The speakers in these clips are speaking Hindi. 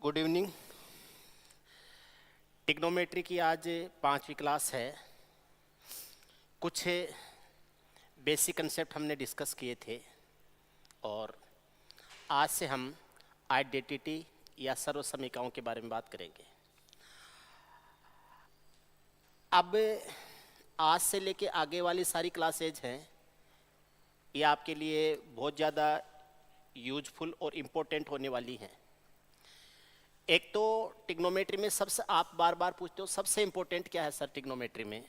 Good evening. ट्रिग्नोमेट्री की आज 5वीं क्लास है। कुछ बेसिक कंसेप्ट हमने डिस्कस किए थे और आज से हम आइडेंटिटी या सर्वसमीकरणों के बारे में बात करेंगे। अब आज से लेके आगे वाली सारी क्लासेज हैं, ये आपके लिए बहुत ज़्यादा यूजफुल और इम्पोर्टेंट होने वाली हैं। एक तो ट्रिग्नोमेट्री में सबसे आप बार बार पूछते हो सबसे इम्पोर्टेंट क्या है सर ट्रिग्नोमेट्री में,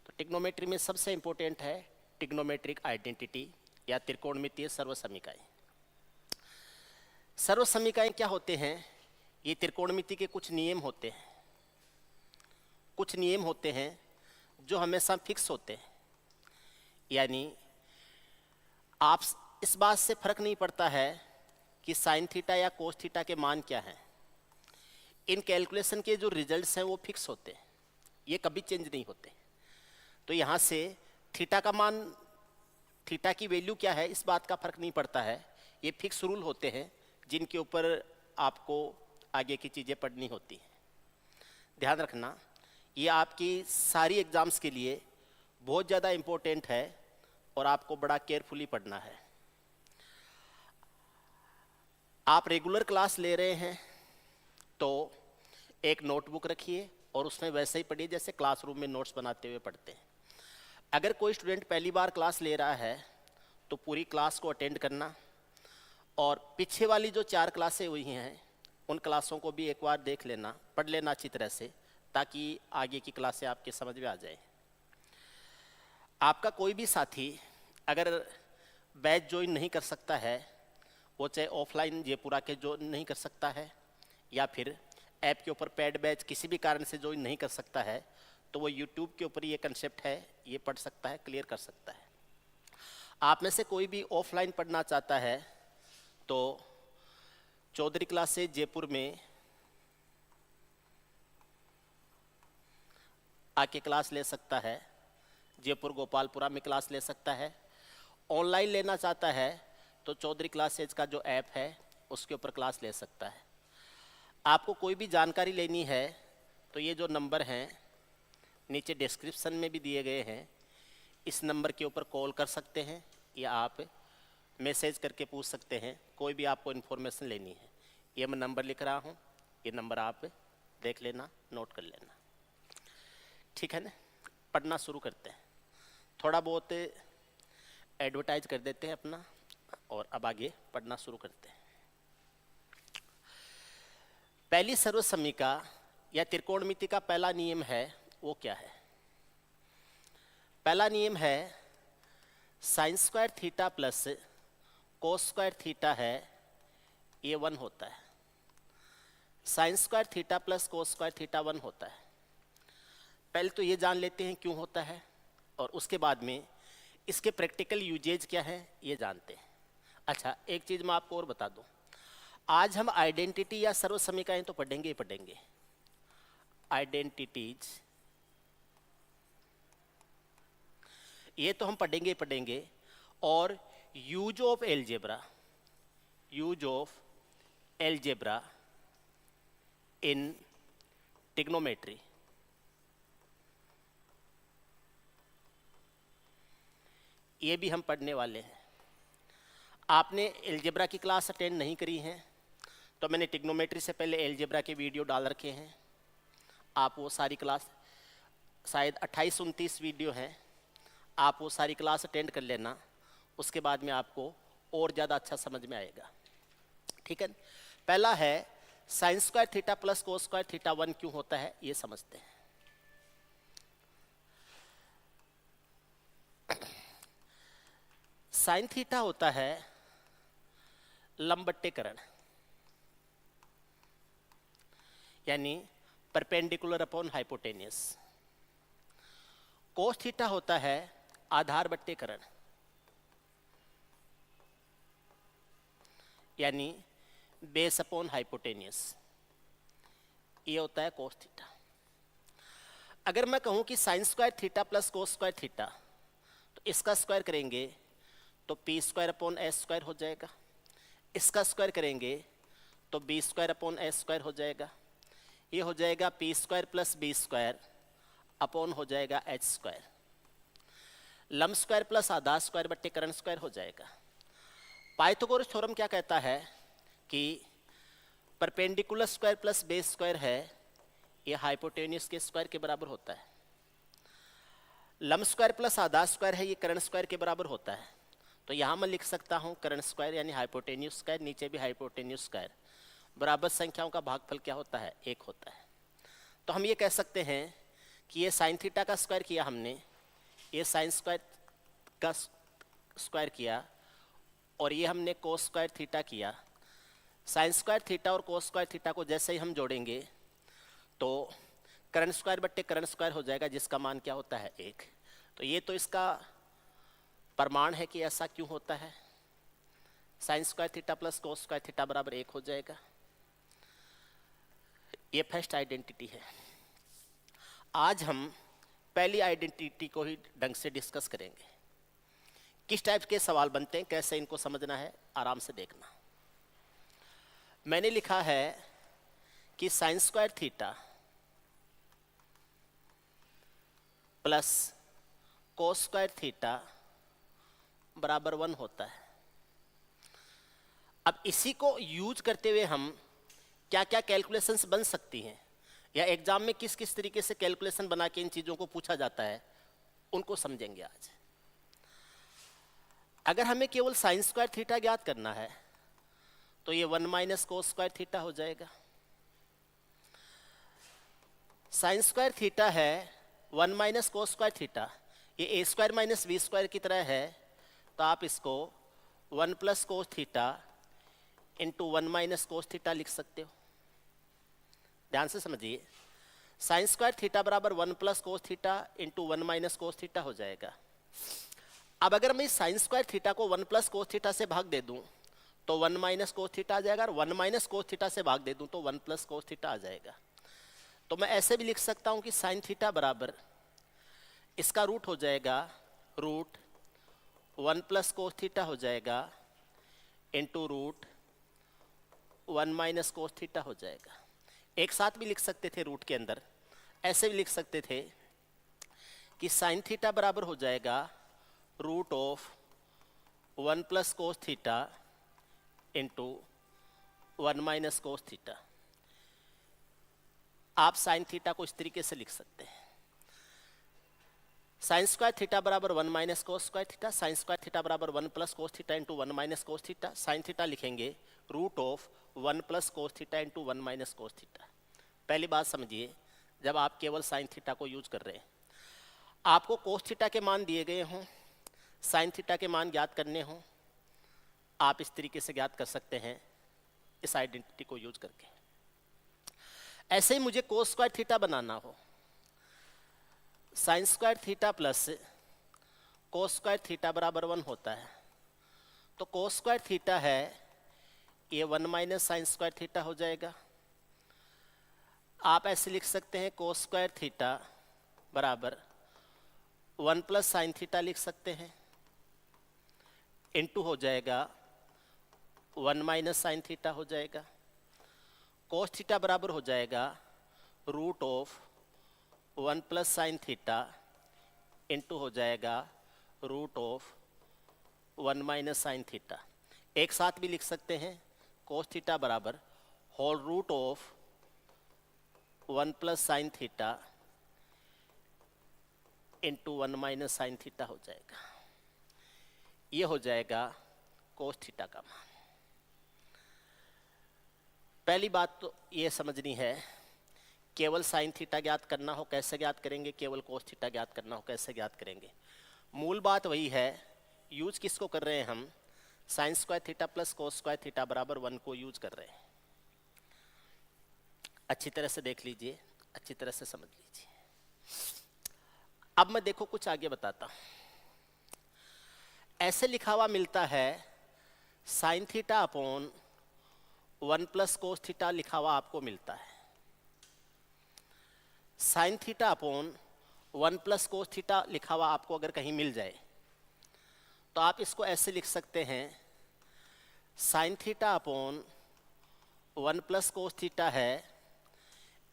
तो ट्रिग्नोमेट्री में सबसे इम्पोर्टेंट है ट्रिग्नोमेट्रिक आइडेंटिटी या त्रिकोणमितीय सर्वसमीकरण। सर्वसमीकरण क्या होते हैं? ये त्रिकोणमिति के कुछ नियम होते हैं, कुछ नियम होते हैं जो हमेशा फिक्स होते हैं, यानी आप इस बात से फर्क नहीं पड़ता है कि साइन थीटा या कोस थीटा के मान क्या हैं। इन कैलकुलेशन के जो रिजल्ट्स हैं वो फिक्स होते हैं, ये कभी चेंज नहीं होते। तो यहाँ से थीटा का मान, थीटा की वैल्यू क्या है, इस बात का फर्क नहीं पड़ता है। ये फिक्स रूल होते हैं जिनके ऊपर आपको आगे की चीज़ें पढ़नी होती हैं। ध्यान रखना, ये आपकी सारी एग्जाम्स के लिए बहुत ज़्यादा इम्पोर्टेंट है और आपको बड़ा केयरफुली पढ़ना है। आप रेगुलर क्लास ले रहे हैं तो एक नोटबुक रखिए और उसमें वैसे ही पढ़िए जैसे क्लासरूम में नोट्स बनाते हुए पढ़ते हैं। अगर कोई स्टूडेंट पहली बार क्लास ले रहा है तो पूरी क्लास को अटेंड करना और पीछे वाली जो 4 क्लासें हुई हैं उन क्लासों को भी एक बार देख लेना, पढ़ लेना अच्छी तरह से, ताकि आगे की क्लासें आपके समझ में आ जाए। आपका कोई भी साथी अगर बैच ज्वाइन नहीं कर सकता है, वो चाहे ऑफलाइन जयपुरा के जो नहीं कर सकता है या फिर ऐप के ऊपर पेड बैच किसी भी कारण से ज्वाइन नहीं कर सकता है, तो वो यूट्यूब के ऊपर ये कंसेप्ट है, ये पढ़ सकता है, क्लियर कर सकता है। आप में से कोई भी ऑफलाइन पढ़ना चाहता है तो चौधरी क्लासेज जयपुर में आके क्लास ले सकता है, जयपुर गोपालपुरा में क्लास ले सकता है। ऑनलाइन लेना चाहता है तो चौधरी क्लासेज का जो ऐप है उसके ऊपर क्लास ले सकता है। आपको कोई भी जानकारी लेनी है तो ये जो नंबर हैं नीचे डिस्क्रिप्शन में भी दिए गए हैं, इस नंबर के ऊपर कॉल कर सकते हैं या आप मैसेज करके पूछ सकते हैं, कोई भी आपको इन्फॉर्मेशन लेनी है। ये मैं नंबर लिख रहा हूँ, ये नंबर आप देख लेना, नोट कर लेना, ठीक है ना। पढ़ना शुरू करते हैं, थोड़ा बहुत एडवर्टाइज कर देते हैं अपना और अब आगे पढ़ना शुरू करते हैं। पहली सर्वसमीका या त्रिकोणमिति का पहला नियम है, वो क्या है? पहला नियम है sign square theta plus cos square theta है, ये 1 होता है। Sign square theta plus cos square theta 1 होता है। पहले तो ये जान लेते हैं क्यों होता है और उसके बाद में इसके प्रैक्टिकल यूजेज क्या है ये जानते हैं। अच्छा, एक चीज़ मैं आपको और बता दूं, आज हम आइडेंटिटी या सर्वसमीकरण तो पढ़ेंगे ही पढ़ेंगे। आइडेंटिटीज ये तो हम पढ़ेंगे ही पढ़ेंगे, और use of algebra, use of algebra in trigonometry, ये भी हम पढ़ने वाले हैं। आपने एलजेब्रा की क्लास अटेंड नहीं करी है तो मैंने ट्रिग्नोमेट्री से पहले एलजेब्रा के वीडियो डाल रखे हैं, आप वो सारी क्लास, शायद 28-29 वीडियो हैं, आप वो सारी क्लास अटेंड कर लेना, उसके बाद में आपको और ज़्यादा अच्छा समझ में आएगा, ठीक है। पहला है sign square theta plus cos square theta 1 क्यों होता है, ये समझते हैं। साइन थीटा होता है लंबवत्तीकरण, यानी परपेंडिकुलर अपॉन हाइपोटेनियस। कोस थीटा होता है आधारवत्तीकरण, यानी बेस अपॉन हाइपोटेनियस, ये होता है कोस थीटा। अगर मैं कहूं कि sine square theta plus cos square theta, तो इसका स्क्वायर करेंगे तो P square upon S square हो जाएगा, इसका स्क्वायर करेंगे तो B square upon A square हो जाएगा। ये हो जाएगा P square plus B square upon हो जाएगा एच स्क्वायर। लंब स्क्वायर प्लस आधा स्क्वायर बट्टे कर्ण स्क्वायर हो जाएगा। पाइथागोरस थ्योरम क्या कहता है कि perpendicular square plus base square है, ये हाइपोटेन्यूस के स्क्वायर के बराबर होता है। लंब स्क्वायर प्लस आधा स्क्वायर है, ये कर्ण स्क्वायर के बराबर होता है। तो यहाँ मैं लिख सकता हूँ कर्ण स्क्वायर यानी हाइपोटेन्यूस स्क्वायर, नीचे भी हाइपोटेन्यूस स्क्वायर, बराबर संख्याओं का भागफल क्या होता है? 1 होता है। तो हम ये कह सकते हैं कि ये साइन थीटा का स्क्वायर किया हमने, ये साइन स्क्वायर का स्क्वायर किया, और ये हमने कोस स्क्वायर थीटा किया। साइन स्क्वायर थीटा और कोस स्क्वायर थीटा को जैसे ही हम जोड़ेंगे तो कर्ण स्क्वायर बट्टे कर्ण स्क्वायर हो जाएगा, जिसका मान क्या होता है? 1। तो ये तो इसका प्रमाण है कि ऐसा क्यों होता है। Sign square theta plus cos square theta बराबर 1 हो जाएगा। ये फर्स्ट आइडेंटिटी है। आज हम पहली आइडेंटिटी को ही ढंग से डिस्कस करेंगे। किस टाइप के सवाल बनते हैं, कैसे इनको समझना है, आराम से देखना। मैंने लिखा है कि sine square theta plus cos square theta बराबर 1 होता है। अब इसी को यूज करते हुए हम क्या क्या कैलकुलेशंस बन सकती हैं, या एग्जाम में किस किस तरीके से कैलकुलेशन बना के इन चीज़ों को पूछा जाता है, उनको समझेंगे आज। अगर हमें केवल साइन स्क्वायर थीटा ज्ञात करना है तो ये 1 माइनस कोस स्क्वायर थीटा हो जाएगा। साइन स्क्वायर थीटा है 1 माइनस कोस स्क्वायर थीटा, ये ए स्क्वायर माइनस बी स्क्वायर की तरह है, तो आप इसको 1 plus cos theta into 1 minus cos theta लिख सकते हो। ध्यान से समझिए, साइन स्क्वायर थीटा बराबर 1 plus cos theta into 1 minus cos theta हो जाएगा। अब अगर मैं साइन स्क्वायर थीटा को 1 प्लस कोस थीटा से भाग दे दूं तो 1 माइनस कोस थीटा आ जाएगा, और 1 माइनस कोस थीटा से भाग दे दूं तो 1 प्लस कोस थीटा आ जाएगा। तो मैं ऐसे भी लिख सकता हूं कि साइन थीटा बराबर इसका रूट हो जाएगा रूट 1 प्लस कोस थीटा हो जाएगा into root 1 minus cos theta हो जाएगा। एक साथ भी लिख सकते थे रूट के अंदर, ऐसे भी लिख सकते थे कि साइन थीटा बराबर हो जाएगा root of 1 plus cos theta into 1 minus cos theta. आप साइन थीटा को इस तरीके से लिख सकते हैं, साइन स्क्वायर थीटा बराबर 1 minus cos square theta, sine square theta बराबर 1 plus cos theta into 1 minus cos theta. Sine theta लिखेंगे root of 1 plus cos theta into 1 minus cos theta. पहली बात समझिए, जब आप केवल साइन थीटा को यूज कर रहे हैं, आपको कोस थीटा के मान दिए गए हों, साइन थीटा के मान ज्ञात करने हों, आप इस तरीके से ज्ञात कर सकते हैं इस आइडेंटिटी को यूज करके। ऐसे ही मुझे कोस स्क्वायर थीटा बनाना हो, sign square theta plus cos square theta बराबर 1 होता है। तो कोस स्क्वायर थीटा है ये 1 माइनस साइन स्क्वायर थीटा हो जाएगा। आप ऐसे लिख सकते हैं कोस स्क्वायर थीटा बराबर 1 प्लस साइन थीटा लिख सकते हैं, इंटू हो जाएगा 1 माइनस साइन थीटा हो जाएगा। कोस थीटा बराबर हो जाएगा root of 1 plus sine theta into हो जाएगा root of 1 minus sine theta. एक साथ भी लिख सकते हैं कोस थीटा बराबर whole root of 1 plus sine theta into 1 minus sine theta हो जाएगा। ये हो जाएगा कोस थीटा का मान। पहली बात तो ये समझनी है, केवल साइन थीटा ज्ञात करना हो कैसे ज्ञात करेंगे, केवल कोस थीटा ज्ञात करना हो कैसे ज्ञात करेंगे। मूल बात वही है, यूज किसको कर रहे हैं हम, sign square theta plus cos square theta बराबर 1 को यूज कर रहे हैं। अच्छी तरह से देख लीजिए, अच्छी तरह से समझ लीजिए। अब मैं देखो कुछ आगे बताता हूं। ऐसे लिखा हुआ मिलता है sine theta upon 1 plus cos theta लिखा हुआ आपको मिलता है। Sine theta upon 1 plus cos theta लिखा हुआ आपको अगर कहीं मिल जाए तो आप इसको ऐसे लिख सकते हैं sign theta upon 1 plus cos theta है,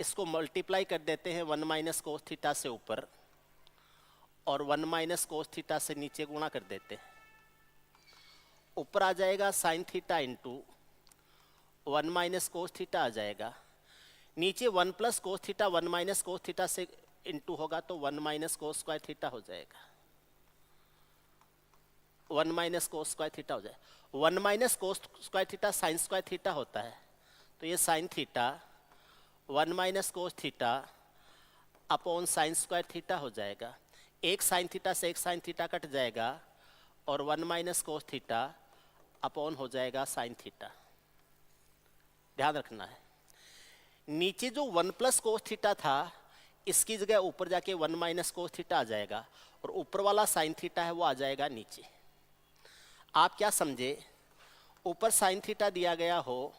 इसको मल्टीप्लाई कर देते हैं 1 माइनस कोस थीटा से ऊपर और 1 माइनस कोस थीटा से नीचे गुणा कर देते हैं। ऊपर आ जाएगा sine theta into 1 minus cos theta आ जाएगा, नीचे 1 plus cos theta 1 minus cos theta से इंटू होगा तो 1 माइनस कोस स्क्वायर थीटा हो जाएगा, 1 माइनस कोस स्क्वायर थीटा हो जाएगा। 1 minus cos square theta sine square theta होता है, तो ये sign theta 1 minus cos theta upon sign square theta हो जाएगा। एक साइन थीटा से एक साइन थीटा कट जाएगा और 1 माइनस कोस थीटा अपॉन हो जाएगा साइन थीटा। ध्यान रखना है, नीचे जो 1 प्लस कोस थीटा था इसकी जगह ऊपर जाके 1 माइनस कोस थीटा आ जाएगा और ऊपर वाला साइन थीटा है वो आ जाएगा नीचे। आप क्या समझे, ऊपर साइन थीटा दिया गया हो,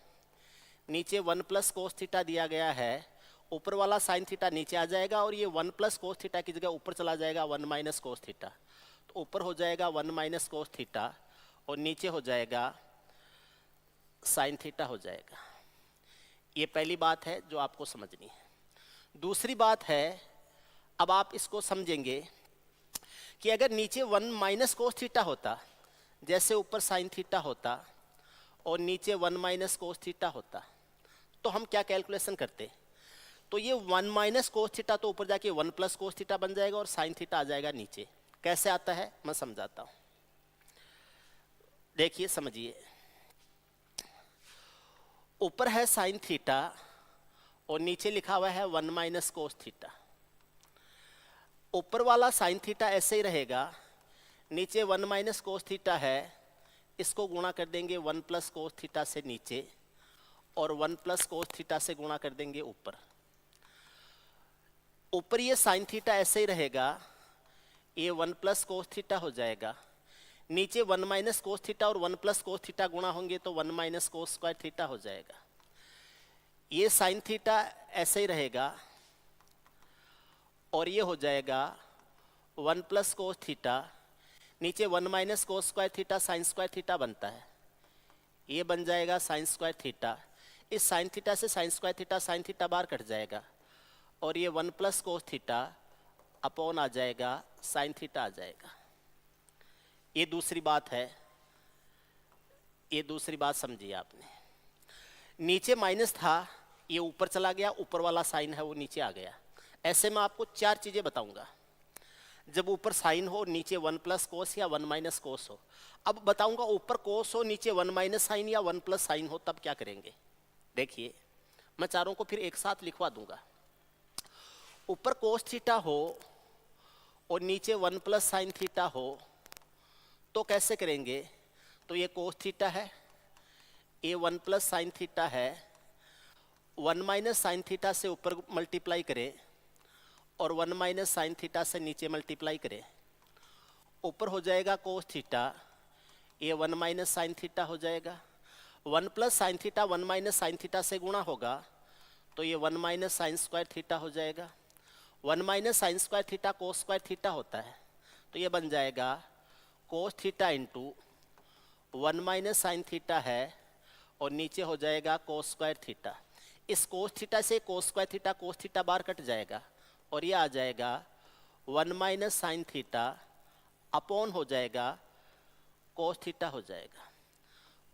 नीचे 1 प्लस कोस थीटा दिया गया है, ऊपर वाला साइन थीटा नीचे आ जाएगा और ये 1 प्लस कोस थीटा की जगह ऊपर चला जाएगा 1 माइनस कोस थीटा, तो ऊपर हो जाएगा 1 माइनस कोस थीटा और नीचे हो जाएगा साइन थीटा हो जाएगा। ये पहली बात है जो आपको समझनी है। दूसरी बात है, अब आप इसको समझेंगे कि अगर नीचे 1 माइनस कोस थीटा होता, जैसे ऊपर साइन थीटा होता और नीचे 1 माइनस कोस थीटा होता, तो हम क्या कैलकुलेशन करते, तो ये 1 माइनस कोस थीटा तो ऊपर जाके 1 प्लस कोस थीटा बन जाएगा और साइन थीटा आ जाएगा नीचे। कैसे आता है मैं समझाता हूँ, देखिए समझिए। ऊपर है साइन थीटा और नीचे लिखा हुआ है 1 माइनस कोस थीटा। ऊपर वाला साइन थीटा ऐसे ही रहेगा, नीचे 1 माइनस कोस थीटा है, इसको गुणा कर देंगे 1 प्लस कोस थीटा से नीचे और 1 प्लस कोस थीटा से गुणा कर देंगे ऊपर। ऊपर ये साइन थीटा ऐसे ही रहेगा, ये 1 प्लस कोस थीटा हो जाएगा, नीचे 1 माइनस कोस थीटा और 1 प्लस कोस थीटा गुणा होंगे तो 1 माइनस कोस स्क्वायर थीटा हो जाएगा। ये साइन थीटा ऐसे ही रहेगा और ये हो जाएगा 1 प्लस कोस थीटा, नीचे 1 minus cos square theta sine square theta बनता है, ये बन जाएगा साइन स्क्वायर थीटा। इस साइन थीटा से sign square theta sine theta बाहर कट जाएगा और ये 1 प्लस कोस थीटा अपॉन आ जाएगा साइन थीटा आ जाएगा। ये दूसरी बात है, ये दूसरी बात समझिए आपने। नीचे माइनस था, ये ऊपर चला गया, ऊपर वाला साइन है वो नीचे आ गया। ऐसे में आपको 4 चीजें बताऊंगा, जब ऊपर साइन हो, नीचे 1 प्लस कोस या 1 माइनस कोस हो। अब बताऊंगा ऊपर कोस हो, नीचे 1 माइनस साइन या 1 प्लस साइन हो, तब क्या करेंगे। देखिए मैं चारों को फिर एक साथ लिखवा दूंगा। ऊपर कोस थीटा हो और नीचे 1 प्लस साइन थीटा हो तो कैसे करेंगे, तो ये कोस थीटा है, ये 1 प्लस साइन थीटा है, 1 माइनस साइन थीटा से ऊपर मल्टीप्लाई करें और 1 माइनस साइन थीटा से नीचे मल्टीप्लाई करें, ऊपर हो जाएगा कोस थीटा, ये 1 माइनस साइन थीटा हो जाएगा। 1 plus sine theta 1 minus sine theta से गुणा होगा तो ये 1 माइनस साइन स्क्वायर थीटा हो जाएगा। 1 minus sign square theta cos square theta होता है, तो ये बन जाएगा cos theta into 1 minus sine theta है और नीचे हो जाएगा कोस स्क्वायर थीटा। इस कोस थीटा से कोस थीटा बाहर कट जाएगा और ये आ जाएगा 1 माइनस साइन थीटा अपॉन हो जाएगा कोस थीटा हो जाएगा।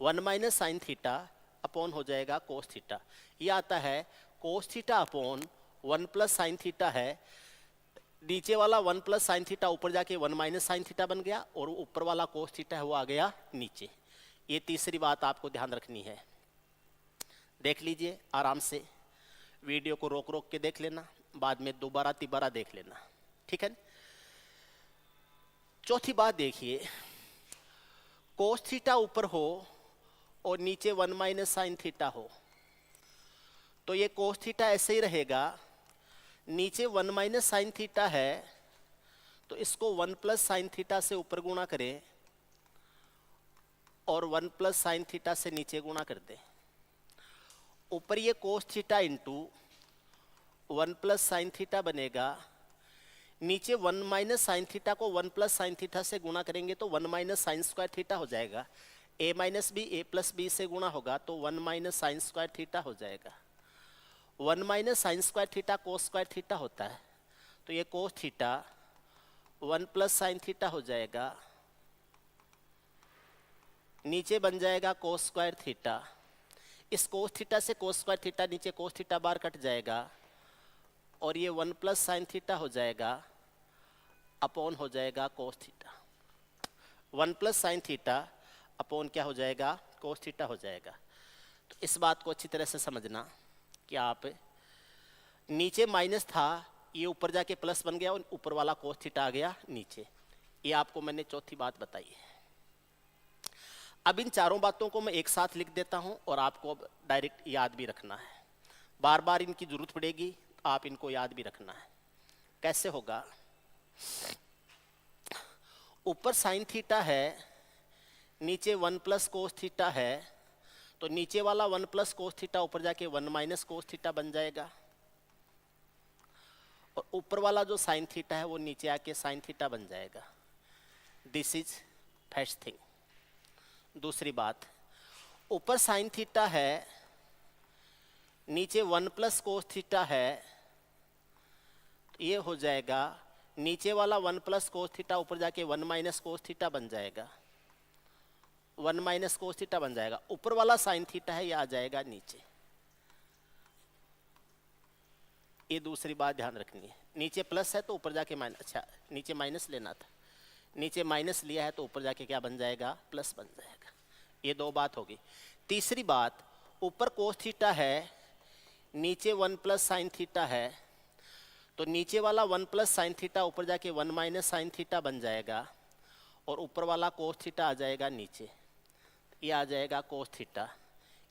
1 माइनस साइन थीटा अपॉन हो जाएगा कोस थीटा। ये आता है कोस theta upon 1 plus sine theta है, नीचे वाला 1 प्लस साइन थीटा ऊपर जाके 1 माइनस साइन थीटा बन गया और ऊपर वाला कोस थीटा है वो आ गया नीचे। ये तीसरी बात आपको ध्यान रखनी है। देख लीजिए आराम से, वीडियो को रोक रोक के देख लेना, बाद में दोबारा तिबारा देख लेना, ठीक है। चौथी बात देखिए, कोस थीटा ऊपर हो और नीचे 1 माइनस साइन थीटा हो तो ये कोस थीटा ऐसे ही रहेगा, नीचे 1 माइनस साइन थीटा है तो इसको 1 प्लस साइन थीटा से ऊपर गुणा करें और 1 प्लस साइन थीटा से नीचे गुणा कर दें। ऊपर ये कोस theta into 1 plus sine theta बनेगा, नीचे 1 माइनस साइन थीटा को 1 प्लस साइन थीटा से गुणा करेंगे तो 1 माइनस साइन स्क्वायर थीटा हो जाएगा। ए माइनस बी ए प्लस बी से गुणा होगा तो 1 माइनस साइन स्क्वायर थीटा हो जाएगा। 1 minus sign square theta cos square theta होता है, तो ये कोस थीटा 1 प्लस साइन थीटा हो जाएगा, नीचे बन जाएगा कोस स्क्वायर थीटा। इस कोस थीटा से कोस स्क्वायर थीटा नीचे कोस थीटा बार कट जाएगा और ये 1 प्लस साइन थीटा हो जाएगा अपॉन हो जाएगा cos theta. 1 plus sine theta upon क्या हो जाएगा, कोस थीटा हो जाएगा। तो इस बात को अच्छी तरह से समझना कि आप नीचे माइनस था, ये ऊपर जाके प्लस बन गया और ऊपर वाला कोस थीटा आ गया नीचे। ये आपको मैंने चौथी बात बताई है। अब इन चारों बातों को मैं एक साथ लिख देता हूं और आपको अब डायरेक्ट याद भी रखना है, बार बार इनकी जरूरत पड़ेगी, आप इनको याद भी रखना है। कैसे होगा, ऊपर साइन थीटा है, नीचे 1 प्लस कोस थीटा है, तो नीचे वाला 1 प्लस कोस थीटा ऊपर जाके 1 माइनस कोस थीटा बन जाएगा और ऊपर वाला जो साइन थीटा है वो नीचे आके साइन थीटा बन जाएगा। This is first thing. दूसरी बात, ऊपर साइन थीटा है, नीचे 1 प्लस कोस थीटा है, ये हो जाएगा नीचे वाला 1 प्लस कोस थीटा ऊपर जाके 1 माइनस कोस थीटा बन जाएगा, 1 माइनस कोस थीटा बन जाएगा। ऊपर वाला साइन थीटा है ये आ जाएगा नीचे। ये दूसरी बात ध्यान रखनी है, नीचे प्लस है तो ऊपर जाके माइनस, अच्छा नीचे माइनस लेना था, नीचे माइनस लिया है तो ऊपर जाके क्या बन जाएगा, प्लस बन जाएगा। ये दो बात होगी। तीसरी बात, ऊपर कोस थीटा है, नीचे 1 प्लस साइन थीटा है, तो नीचे वाला 1 प्लस साइन थीटा ऊपर जाके 1 माइनस साइन थीटा बन जाएगा और ऊपर वाला कोस थीटा आ जाएगा नीचे, ये आ जाएगा कोस थीटा।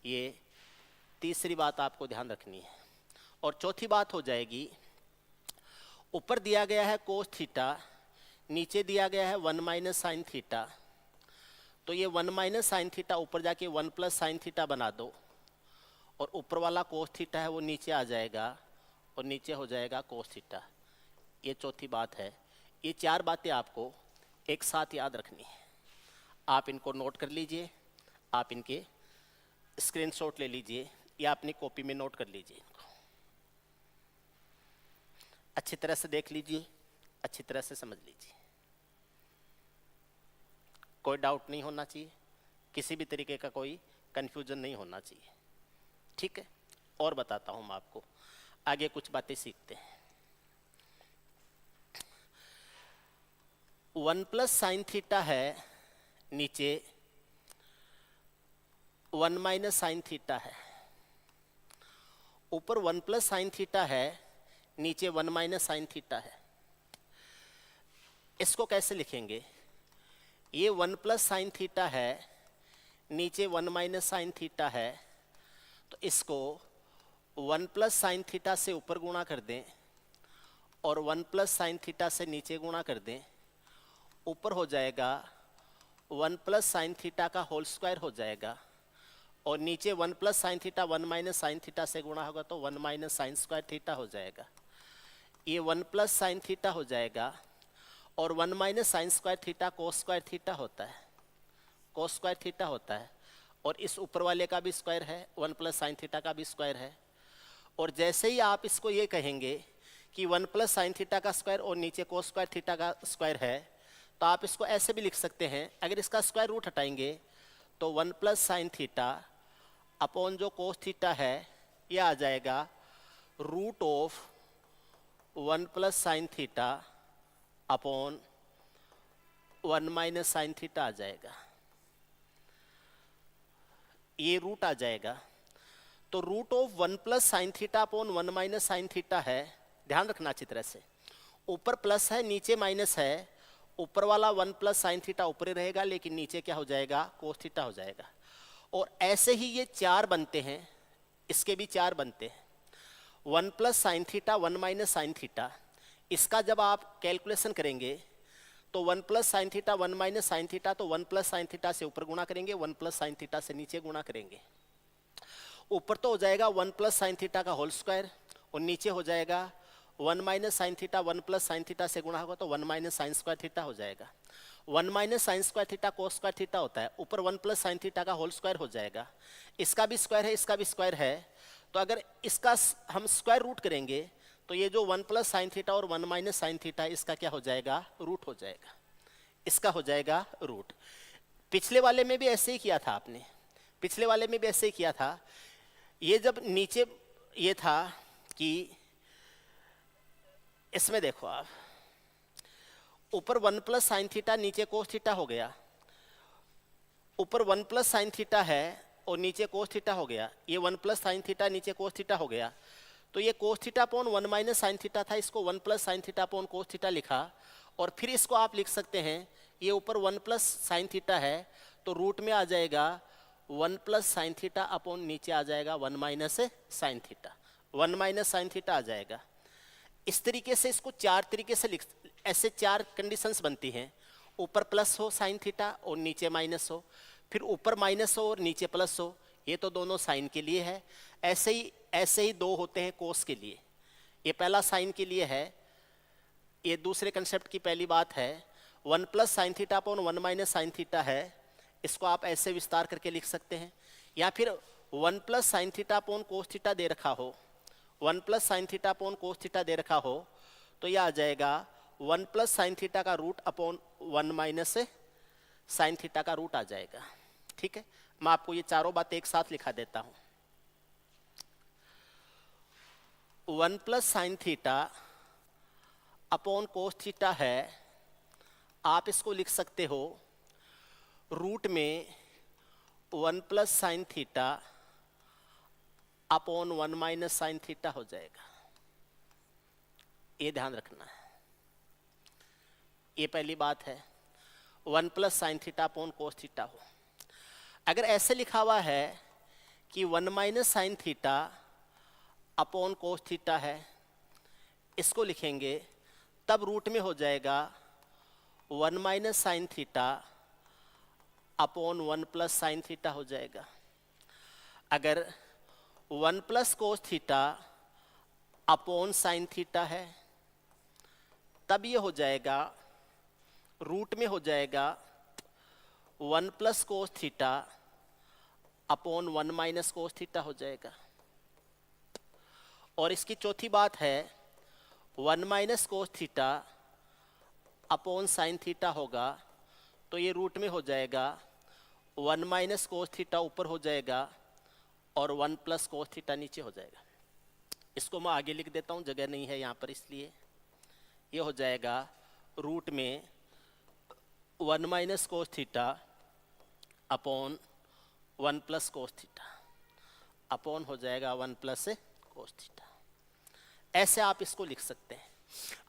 ये तीसरी बात आपको ध्यान रखनी है। और चौथी बात हो जाएगी, ऊपर दिया गया है कोस थीटा, नीचे दिया गया है 1 माइनस साइन थीटा, तो ये 1 माइनस साइन थीटा ऊपर जाके 1 प्लस साइन थीटा बना दो और ऊपर वाला कोस थीटा है वो नीचे आ जाएगा और नीचे हो जाएगा कोस थीटा। ये चौथी बात है। ये चार बातें आपको एक साथ याद रखनी है। आप इनको नोट कर लीजिए, आप इनके स्क्रीनशॉट ले लीजिए या अपनी कॉपी में नोट कर लीजिए। इनको अच्छी तरह से देख लीजिए, अच्छी तरह से समझ लीजिए, कोई डाउट नहीं होना चाहिए, किसी भी तरीके का कोई कंफ्यूजन नहीं होना चाहिए। ठीक है, और बताता हूं मैं आपको, आगे कुछ बातें सीखते हैं। 1 प्लस साइन थीटा है, नीचे 1 माइनस साइन थीटा है, ऊपर 1 प्लस साइन थीटा है, नीचे 1 माइनस साइन थीटा है। इसको कैसे लिखेंगे, ये 1 प्लस साइन थीटा है, नीचे 1 माइनस साइन थीटा है, तो इसको 1 प्लस साइन थीटा से ऊपर गुणा कर दें और 1 प्लस साइन थीटा से नीचे गुणा कर दें। ऊपर हो जाएगा 1 प्लस साइन थीटा का होल स्क्वायर हो जाएगा और नीचे 1 plus sine theta 1 minus sine theta से गुणा होगा तो 1 माइनस साइन स्क्वायर थीटा हो जाएगा। ये 1 प्लस साइन थीटा हो जाएगा और 1 minus sign square theta cos square theta होता है, कोस स्क्वायर थीटा होता है और इस ऊपर वाले का भी स्क्वायर है, 1 प्लस साइन थीटा का भी स्क्वायर है। और जैसे ही आप इसको ये कहेंगे कि 1 प्लस साइन थीटा का स्क्वायर और नीचे कोस स्क्वायर थीटा का स्क्वायर है, तो आप इसको ऐसे भी लिख सकते हैं, अगर इसका स्क्वायर रूट हटाएंगे तो 1 प्लस साइन थीटा अपॉन जो कोस थीटा है ये आ जाएगा root of 1 plus sine theta upon 1 minus sine theta आ जाएगा। ये रूट आ जाएगा, तो root of 1 plus sine theta upon 1 minus sine theta है। ध्यान रखना अच्छी तरह से, ऊपर प्लस है नीचे माइनस है, ऊपर वाला 1 प्लस साइन थीटा ऊपर ही रहेगा लेकिन नीचे क्या हो जाएगा, कोस थीटा हो जाएगा। और ऐसे ही ये चार बनते हैं, इसके भी चार बनते हैं। 1 plus sine theta 1 minus sine theta, इसका जब आप कैलकुलेशन करेंगे तो 1 plus sine theta 1 minus sine theta, तो 1 प्लस साइन थीटा से ऊपर गुणा करेंगे, 1 प्लस साइन थीटा से नीचे गुणा करेंगे। ऊपर तो हो जाएगा 1 प्लस साइन थीटा का होल स्क्वायर और नीचे हो जाएगा 1 minus sine theta 1 plus sine theta से गुणा होगा तो 1 माइनस साइन स्क्वायर थीटा हो जाएगा। 1 minus sign square theta cos square theta होता है, ऊपर 1 प्लस साइन थीटा का होल स्क्वायर हो जाएगा। इसका भी स्क्वायर है, इसका भी स्क्वायर है, तो अगर इसका हम स्क्वायर रूट करेंगे तो ये जो 1 प्लस साइन थीटा और 1 माइनस साइन थीटा है, इसका क्या हो जाएगा, रूट हो जाएगा, इसका हो जाएगा रूट। पिछले वाले में भी ऐसे ही किया था आपने, पिछले वाले में भी ऐसे ही किया था। ये जब नीचे ये था कि इसमें देखो आप, ऊपर 1 प्लस साइन थीटा नीचे कोस थीटा हो गया, ऊपर 1 प्लस साइन थीटा है और नीचे कोस थीटा हो गया, ये 1 प्लस साइन थीटा नीचे कोस थीटा हो गया, तो ये कोस theta upon 1 minus sine theta था, इसको 1 plus sine theta upon cos theta लिखा। और फिर इसको आप लिख सकते हैं, ये ऊपर 1 प्लस साइन थीटा है तो रूट में आ जाएगा 1 प्लस साइन थीटा अपॉन नीचे आ जाएगा 1 minus sine theta, 1 minus sine theta आ जाएगा। इस तरीके से इसको चार तरीके से लिख, ऐसे चार कंडीशंस बनती हैं, ऊपर प्लस हो साइन थीटा और नीचे माइनस हो, फिर ऊपर माइनस हो और नीचे प्लस हो, ये तो दोनों साइन के लिए है। ऐसे ही दो होते हैं कोस के लिए, ये पहला साइन के लिए है, ये दूसरे कंसेप्ट की पहली बात है। 1 plus sine theta upon 1 minus sine theta है, इसको आप ऐसे विस्तार करके लिख सकते हैं, या फिर 1 plus sine theta upon cos theta दे रखा हो, 1 plus sine theta upon cos theta दे रखा हो, तो यह आ जाएगा 1 प्लस साइन थीटा का root upon 1 minus sine theta का रूट आ जाएगा। ठीक है, मैं आपको ये चारों बातें एक साथ लिखा देता हूं। 1 plus sine theta upon cos theta है, आप इसको लिख सकते हो रूट में 1 plus sine theta upon 1 minus sine theta हो जाएगा, ये ध्यान रखना है, ये पहली बात है। 1 plus sine theta upon cos theta हो, अगर ऐसे लिखा हुआ है कि 1 minus sine theta upon cos theta है, इसको लिखेंगे तब रूट में हो जाएगा 1 minus sine theta upon 1 plus sine theta हो जाएगा। अगर 1 plus cos theta upon sine theta है, तब ये हो जाएगा, रूट में हो जाएगा 1 plus cos theta upon 1 minus cos theta हो जाएगा। और इसकी चौथी बात है 1 minus cos theta upon sine theta होगा, तो ये रूट में हो जाएगा 1 माइनस कोस थीटा ऊपर हो जाएगा और 1 प्लस कोस थीटा नीचे हो जाएगा। इसको मैं आगे लिख देता हूँ, जगह नहीं है यहाँ पर, इसलिए ये हो जाएगा रूट में 1 minus cos theta upon 1 plus cos theta upon हो जाएगा 1 प्लस कोस थीटा। ऐसे आप इसको लिख सकते हैं।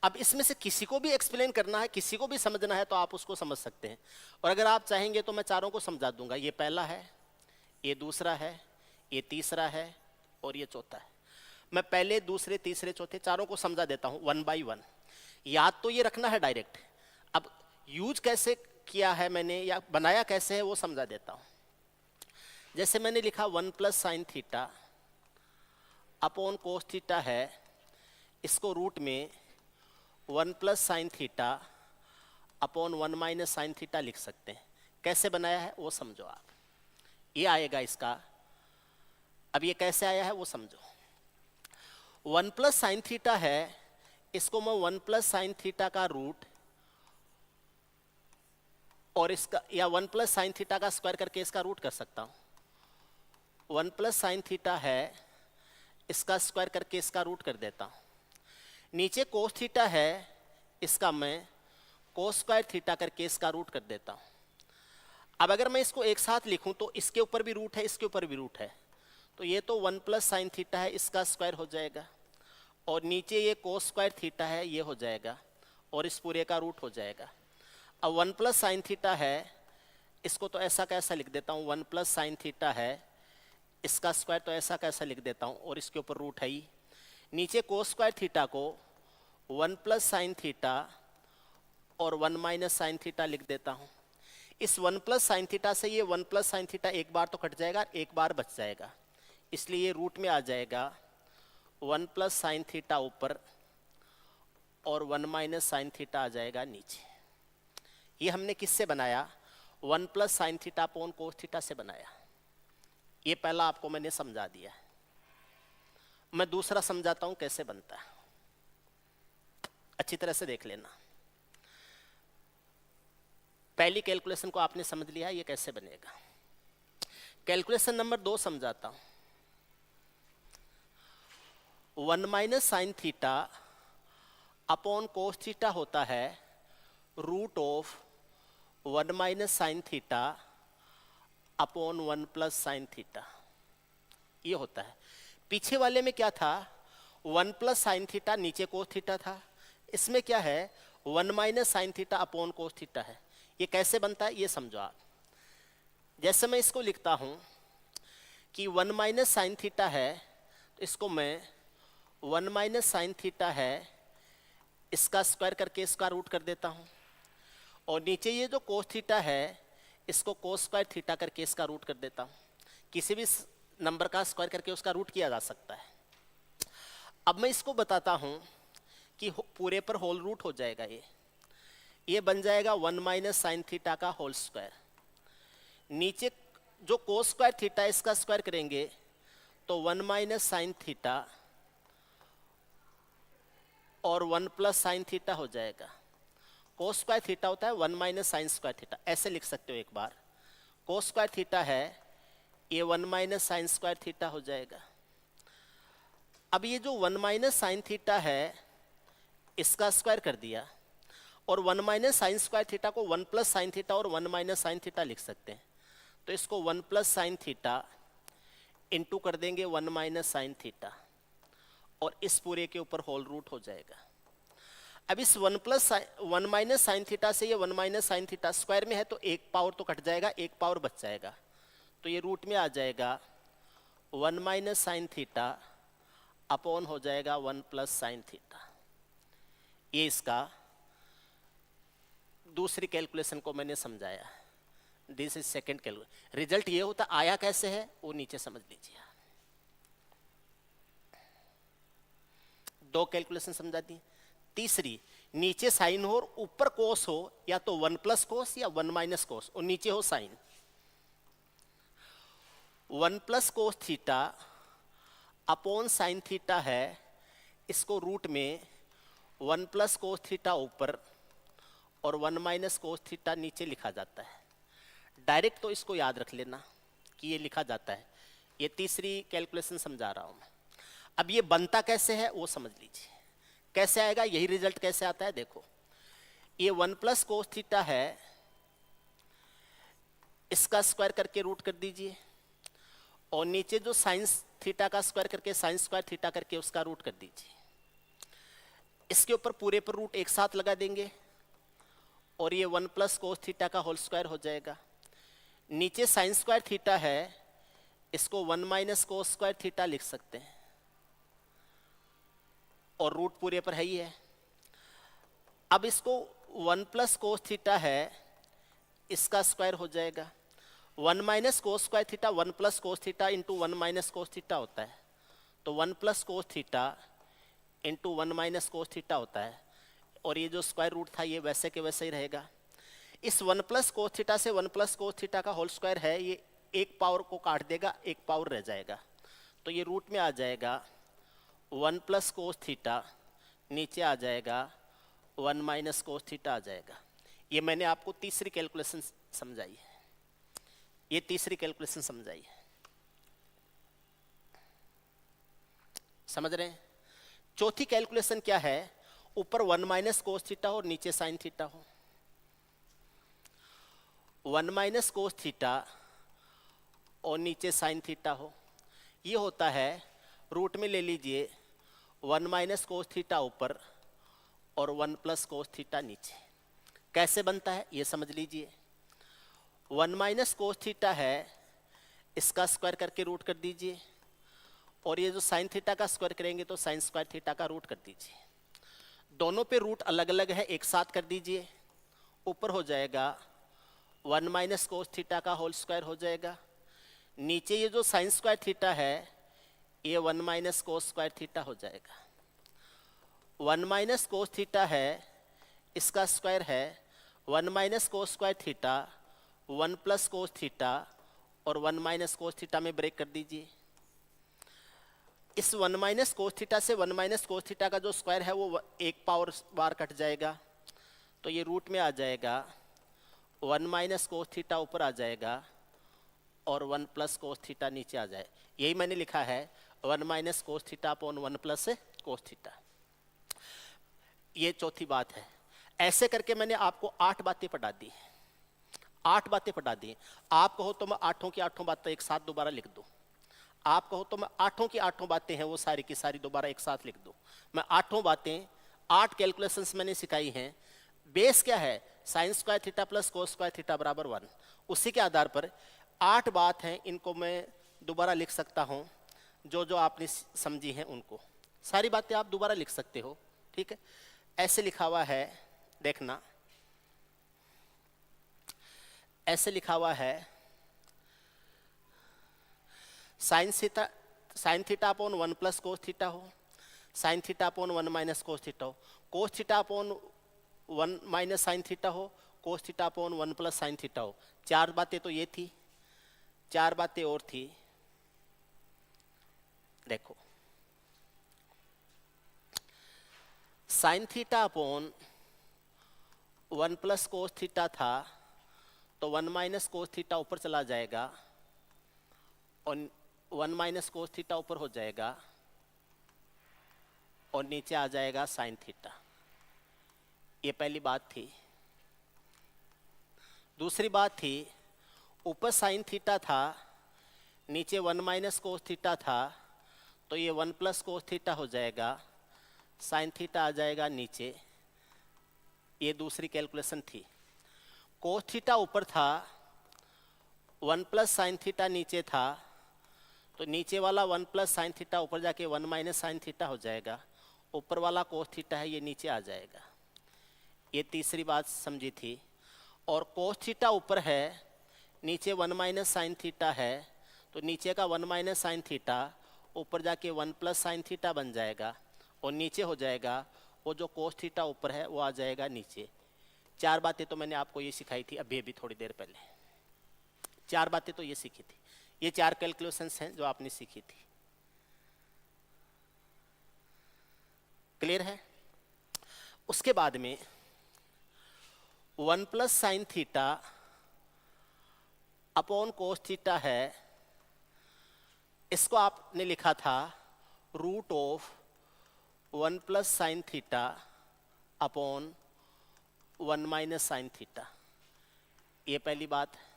अब इसमें से किसी को भी एक्सप्लेन करना है, किसी को भी समझना है, तो आप उसको समझ सकते हैं, और अगर आप चाहेंगे तो मैं चारों को समझा दूंगा। ये पहला है, ये दूसरा है, ये तीसरा है और ये चौथा है। मैं पहले, दूसरे, तीसरे, चौथे चारों को समझा देता हूँ 1 बाई 1। याद तो ये रखना है डायरेक्ट, अब यूज कैसे किया है मैंने या बनाया कैसे है वो समझा देता हूँ। जैसे मैंने लिखा 1 plus sine theta upon cos theta है, इसको रूट में 1 plus sine theta upon 1 minus sine theta लिख सकते हैं। कैसे बनाया है वो समझो आप, ये आएगा इसका। अब ये कैसे आया है वो समझो। 1 प्लस साइन थीटा है, इसको मैं 1 प्लस साइन थीटा का रूट और इसका, या 1 प्लस साइन थीटा का स्क्वायर करके इसका रूट कर सकता हूं। 1 प्लस साइन थीटा है, इसका स्क्वायर करके इसका रूट कर देता हूं। नीचे कोस थीटा है, इसका मैं कोस स्क्वायर थीटा करके इसका रूट कर देता हूं। अब अगर मैं इसको एक साथ लिखूं तो इसके ऊपर भी रूट है, इसके ऊपर भी रूट है, तो ये तो 1 प्लस साइन थीटा है, इसका स्क्वायर हो जाएगा, और नीचे ये कोस स्क्वायर थीटा है, ये हो जाएगा, और इस पूरे का रूट हो जाएगा। अब 1 प्लस साइन थीटा है, इसको तो ऐसा कैसा लिख देता हूँ, 1 प्लस साइन थीटा है, इसका स्क्वायर तो ऐसा कैसा लिख देता हूँ, और इसके ऊपर रूट है ही। नीचे कोस स्क्वायर थीटा को 1 प्लस साइन थीटा और 1 माइनस साइन थीटा लिख देता हूँ। इस 1 प्लस साइन थीटा से ये 1 प्लस साइन थीटा एक बार तो कट जाएगा, एक बार बच जाएगा, इसलिए ये रूट में आ जाएगा 1 प्लस साइन थीटा ऊपर और 1 माइनस साइन थीटा आ जाएगा नीचे। ये हमने किससे बनाया? 1 plus sine theta upon cos theta से बनाया। ये पहला आपको मैंने समझा दिया। मैं दूसरा समझाता हूं कैसे बनता है, अच्छी तरह से देख लेना। पहली कैलकुलेशन को आपने समझ लिया, ये कैसे बनेगा। कैलकुलेशन नंबर 2 समझाता हूं। 1 minus sine theta upon cos theta होता है root of 1 minus sine theta upon 1 plus sine theta, ये होता है। पीछे वाले में क्या था? 1 प्लस साइन थीटा, नीचे कोस थीटा था। इसमें क्या है? 1 minus sine theta upon cos theta है। ये कैसे बनता है ये समझो आप। जैसे मैं इसको लिखता हूं कि 1 माइनस साइन थीटा है, तो इसको मैं 1 माइनस साइन थीटा है इसका स्क्वायर करके इसका रूट कर देता हूं, और नीचे ये जो कोस थीटा है इसको कोस स्क्वायर थीटा करके इसका रूट कर देता हूं। किसी भी नंबर का स्क्वायर करके उसका रूट किया जा सकता है। अब मैं इसको बताता हूं कि पूरे पर होल रूट हो जाएगा। ये बन जाएगा 1 माइनस साइन थीटा का होल स्क्वायर। नीचे जो कोस स्क्वायर थीटा है इसका स्क्वायर करेंगे तो 1 माइनस साइन थीटा और 1 प्लस साइन थीटा हो जाएगा। कोस स्क्वायर थीटा होता है 1 माइनस साइन स्क्वायर थीटा, ऐसे लिख सकते हो एक बार। कोस स्क्वायर थीटा है ये 1 माइनस साइन स्क्वायर थीटा हो जाएगा। अब ये जो 1 माइनस साइन थीटा है इसका स्क्वायर कर दिया, और 1 माइनस साइन स्क्वायर थीटा को 1 प्लस साइन थीटा और 1 माइनस साइन थीटा लिख सकते हैं। तो इसको 1 प्लस साइन थीटा इंटू कर देंगे 1 माइनस साइन थीटा, और इस पूरे के ऊपर होल रूट हो जाएगा। अब इस 1 माइनस साइन थीटा से ये 1 माइनस साइन थीटा स्क्वायर में है तो एक पावर तो कट जाएगा, एक पावर बच जाएगा, तो ये रूट में आ जाएगा 1 माइनस साइन थीटा अपॉन हो जाएगा 1 प्लस साइन थीटा। ये इसका दूसरी कैलकुलेशन को मैंने समझाया। This is second calculation. Result ये होता, आया कैसे है वो नीचे समझ लीजिए। 2 कैलकुलेशन समझा दी। तीसरी, नीचे साइन हो और ऊपर कोस हो, या तो 1 प्लस कोस या 1 माइनस कोस, और नीचे हो sine. 1 plus cos theta upon sine theta है, इसको रूट में 1 प्लस कोस थीटा ऊपर और 1 माइनस कोस थीटा नीचे लिखा जाता है। डायरेक्ट तो इसको याद रख लेना कि ये लिखा जाता है। ये तीसरी कैलकुलेशन समझा रहा हूं मैं। अब ये बनता कैसे है वो समझ लीजिए। कैसे आएगा, यही रिजल्ट कैसे आता है देखो। ये 1 प्लस कोस थीटा है, इसका स्क्वायर करके रूट कर दीजिए, और नीचे जो साइंस थीटा का स्क्वायर करके साइन स्क्वायर थीटा करके उसका रूट कर दीजिए। इसके ऊपर पूरे पर रूट एक साथ लगा देंगे, और ये 1 प्लस कोस थीटा का होल स्क्वायर हो जाएगा। नीचे साइन स्क्वायर थीटा है, इसको 1 माइनस कोस स्क्वायर थीटा लिख सकते हैं, और रूट पूरे पर है ही है। अब इसको 1 प्लस कोस थीटा है, इसका स्क्वायर हो जाएगा। 1 minus cos square theta 1 plus cos theta into 1 minus cos theta होता है, तो 1 plus cos theta into 1 minus cos theta होता है, और ये जो स्क्वायर रूट था ये वैसे के वैसे ही रहेगा। इस 1 प्लस कोस थीटा से 1 प्लस कोस थीटा का होल स्क्वायर है, ये एक पावर को काट देगा, एक पावर रह जाएगा, तो ये रूट में आ जाएगा 1 प्लस कोस थीटा, नीचे आ जाएगा 1 माइनस कोस थीटा आ जाएगा। ये मैंने आपको तीसरी कैलकुलेशन समझाई है। ये तीसरी कैलकुलेशन समझाई है, समझ रहे हैं। चौथी कैलकुलेशन क्या है, ऊपर 1 माइनस कोस थीटा और नीचे साइन थीटा हो। 1 माइनस कोस थीटा और नीचे साइन थीटा हो, ये होता है रूट में ले लीजिए 1 माइनस कोस थीटा ऊपर और 1 प्लस कोस थीटा नीचे। कैसे बनता है ये समझ लीजिए। 1 माइनस कोस थीटा है, इसका स्क्वायर करके रूट कर दीजिए, और ये जो साइन थीटा का स्क्वायर करेंगे तो साइन स्क्वायर थीटा का रूट कर दीजिए। दोनों पे रूट अलग अलग है, एक साथ कर दीजिए। ऊपर हो जाएगा 1 माइनस कोस थीटा का होल स्क्वायर हो जाएगा। नीचे ये जो साइन स्क्वायर थीटा है ये 1 माइनस कोस स्क्वायर थीटा हो जाएगा। 1 माइनस कोस थीटा है, इसका स्क्वायर है 1 minus cos square theta, 1 plus cos theta और 1 माइनस कोस थीटा में ब्रेक कर दीजिए। इस 1 माइनस कोस थीटा से 1 माइनस कोस थीटा का जो स्क्वायर है वो एक पावर बार कट जाएगा, तो ये रूट में आ जाएगा, 1 माइनस कोस थीटा ऊपर आ जाएगा और 1 प्लस कोस थीटा नीचे आ जाए। यही मैंने लिखा है 1 minus cos theta upon 1 plus cos theta. ये चौथी बात है। ऐसे करके मैंने आपको 8 बातें पढ़ा दी, 8 बातें पढ़ा दी। आप कहो तो मैं 8 की 8 बातें एक साथ दोबारा लिख दूं, आप कहो तो मैं 8 की 8 बातें हैं वो सारी की सारी दोबारा एक साथ लिख दूं। मैं 8 बातें, 8 कैलकुलेशंस मैंने सिखाई हैं। बेस क्या है? Sign square theta plus cos square theta बराबर 1। उसी के आधार पर 8 बात हैं, इनको मैं दोबारा लिख सकता हूं। जो जो आपने समझी हैं उनको सारी बातें आप दोबारा लिख सकते हो, ठीक है। ऐसे लिखा हुआ है, देखना, ऐसे लिखा हुआ है, sine theta upon 1 plus cos theta हो, sine theta upon 1 minus cos theta हो, cos theta upon 1 minus sine theta हो, cos theta upon 1 plus sine theta हो। 4 बातें तो ये थी, 4 बातें और थी। देखो, sign theta upon 1 plus cos theta था, तो 1 माइनस कोस थीटा ऊपर चला जाएगा और 1 माइनस कोस थीटा ऊपर हो जाएगा और नीचे आ जाएगा साइन थीटा। ये पहली बात थी। दूसरी बात थी, ऊपर साइन थीटा था, नीचे 1 माइनस कोस थीटा था, तो ये 1 प्लस कोस थीटा हो जाएगा, साइन थीटा आ जाएगा नीचे। ये दूसरी कैलकुलेशन थी। कोस थीटा ऊपर था, 1 प्लस साइन थीटा नीचे था, तो नीचे वाला 1 प्लस साइन थीटा ऊपर जाके 1 माइनस साइन थीटा हो जाएगा। ऊपर वाला कोस थीटा है, ये नीचे आ जाएगा। ये तीसरी बात समझी थी। और कोस थीटा ऊपर है, नीचे 1 माइनस साइन थीटा है, तो नीचे का 1 माइनस साइन थीटा ऊपर जाके 1 प्लस साइन थीटा बन जाएगा और नीचे हो जाएगा वो जो कोस थीटा ऊपर है वो आ जाएगा नीचे। 4 बातें तो मैंने आपको ये सिखाई थी अभी थोड़ी देर पहले। 4 बातें तो ये सीखी थी। ये 4 कैलकुलेशंस हैं जो आपने सीखी थी। क्लियर है? उसके बाद में 1 plus sine theta upon cos theta है, इसको आपने लिखा था root of 1 plus sine theta upon 1 minus sine theta. ये पहली बात है।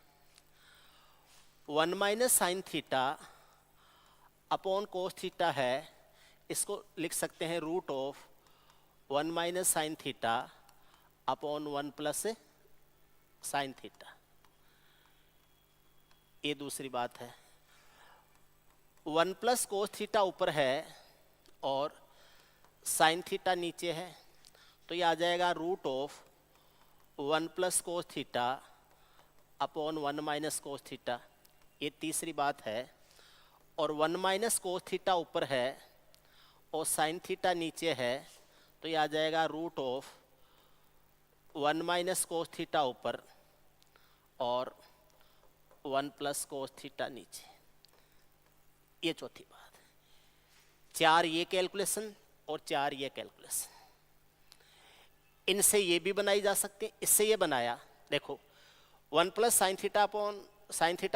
1 minus sine theta upon cos theta है, इसको लिख सकते हैं root of 1 minus sine theta upon 1 plus sine theta. ये दूसरी बात है। 1 प्लस कोस थीटा ऊपर है और साइन थीटा नीचे है, तो ये आ जाएगा root of 1 plus cos theta upon 1 minus cos theta. ये तीसरी बात है। और 1 माइनस कोस थीटा ऊपर है और साइन थीटा नीचे है, तो ये आ जाएगा root of 1 minus cos theta ऊपर और 1 प्लस कोस थीटा नीचे। ये चौथी बात है। 4 ये कैलकुलेशन और 4 ये कैलकुलेशन। इनसे ये भी बनाई जा सकती है। इससे ये बनाया, देखो 1 plus sine theta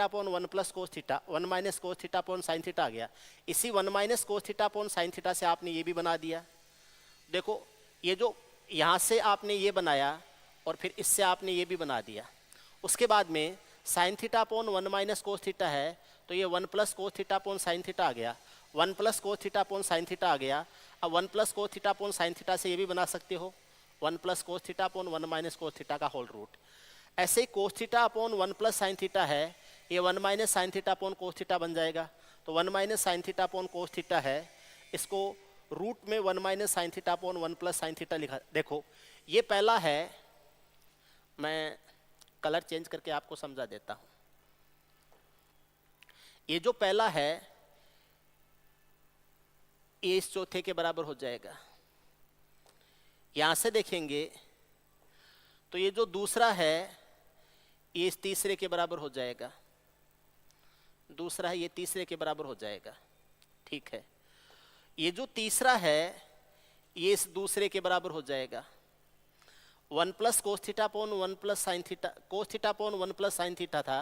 upon 1 plus cos theta, 1 minus cos theta upon sine theta आ गया। इसी 1 minus cos theta upon sine theta से आपने ये भी बना दिया। देखो ये जो यहाँ से आपने ये बनाया और फिर इससे आपने ये भी बना दिया। उसके बाद में sine theta upon 1 minus cos theta है, तो ये 1 plus cos theta upon sine theta आ गया। 1 plus cos theta upon sine theta आ गया। अब 1 plus cos theta upon sine theta से ये भी बना सकते हो 1 plus cos theta upon 1 minus cos theta का होल रूट। ऐसे ही cos theta upon 1 plus sine theta है, ये 1 minus sine theta upon cos theta बन जाएगा। तो 1 minus sine theta upon cos theta है, इसको रूट में 1 minus sine theta upon 1 plus sine theta लिखा। देखो ये पहला है, मैं कलर चेंज करके आपको समझा देता हूं। ये जो पहला है ये इस चौथे के बराबर हो जाएगा। यहां से देखेंगे तो ये जो दूसरा है ये इस तीसरे के बराबर हो जाएगा, दूसरा है ये तीसरे के बराबर हो जाएगा, ठीक है। ये जो तीसरा है ये इस दूसरे के बराबर हो जाएगा। 1 plus cos theta upon 1 plus sine theta, cos theta upon 1 plus sine theta था,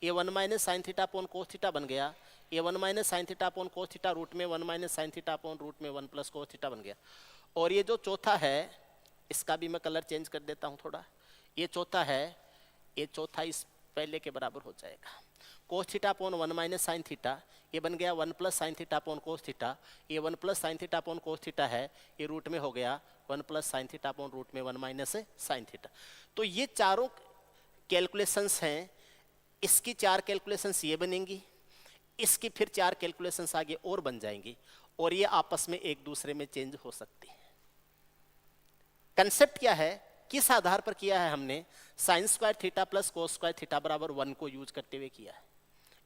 ये 1 minus sine theta upon cos theta बन गया। ये 1 minus sine theta upon cos theta root में 1 minus sine theta upon root में 1 प्लस कोस थीटा बन गया। और ये जो चौथा है इसका भी मैं कलर चेंज कर देता हूँ थोड़ा, ये चौथा है, ये चौथा इस पहले के बराबर हो जाएगा। Cos theta upon 1 minus sine theta, ये बन गया 1 plus sine theta upon cos theta, ये 1 plus sine theta upon cos theta है, ये रूट में हो गया 1 plus sine theta upon root में 1 माइनस साइन थीटा। तो ये चारों कैलकुलेशंस हैं, इसकी 4 कैलकुलेशंस ये बनेंगी, इसकी फिर 4 कैलकुलेशंस आगे और बन जाएंगी, और ये आपस में एक दूसरे में चेंज हो सकती है। कंसेप्ट क्या है, किस आधार पर किया है हमने, sign square theta plus cos square theta बराबर 1 को यूज करते हुए किया है।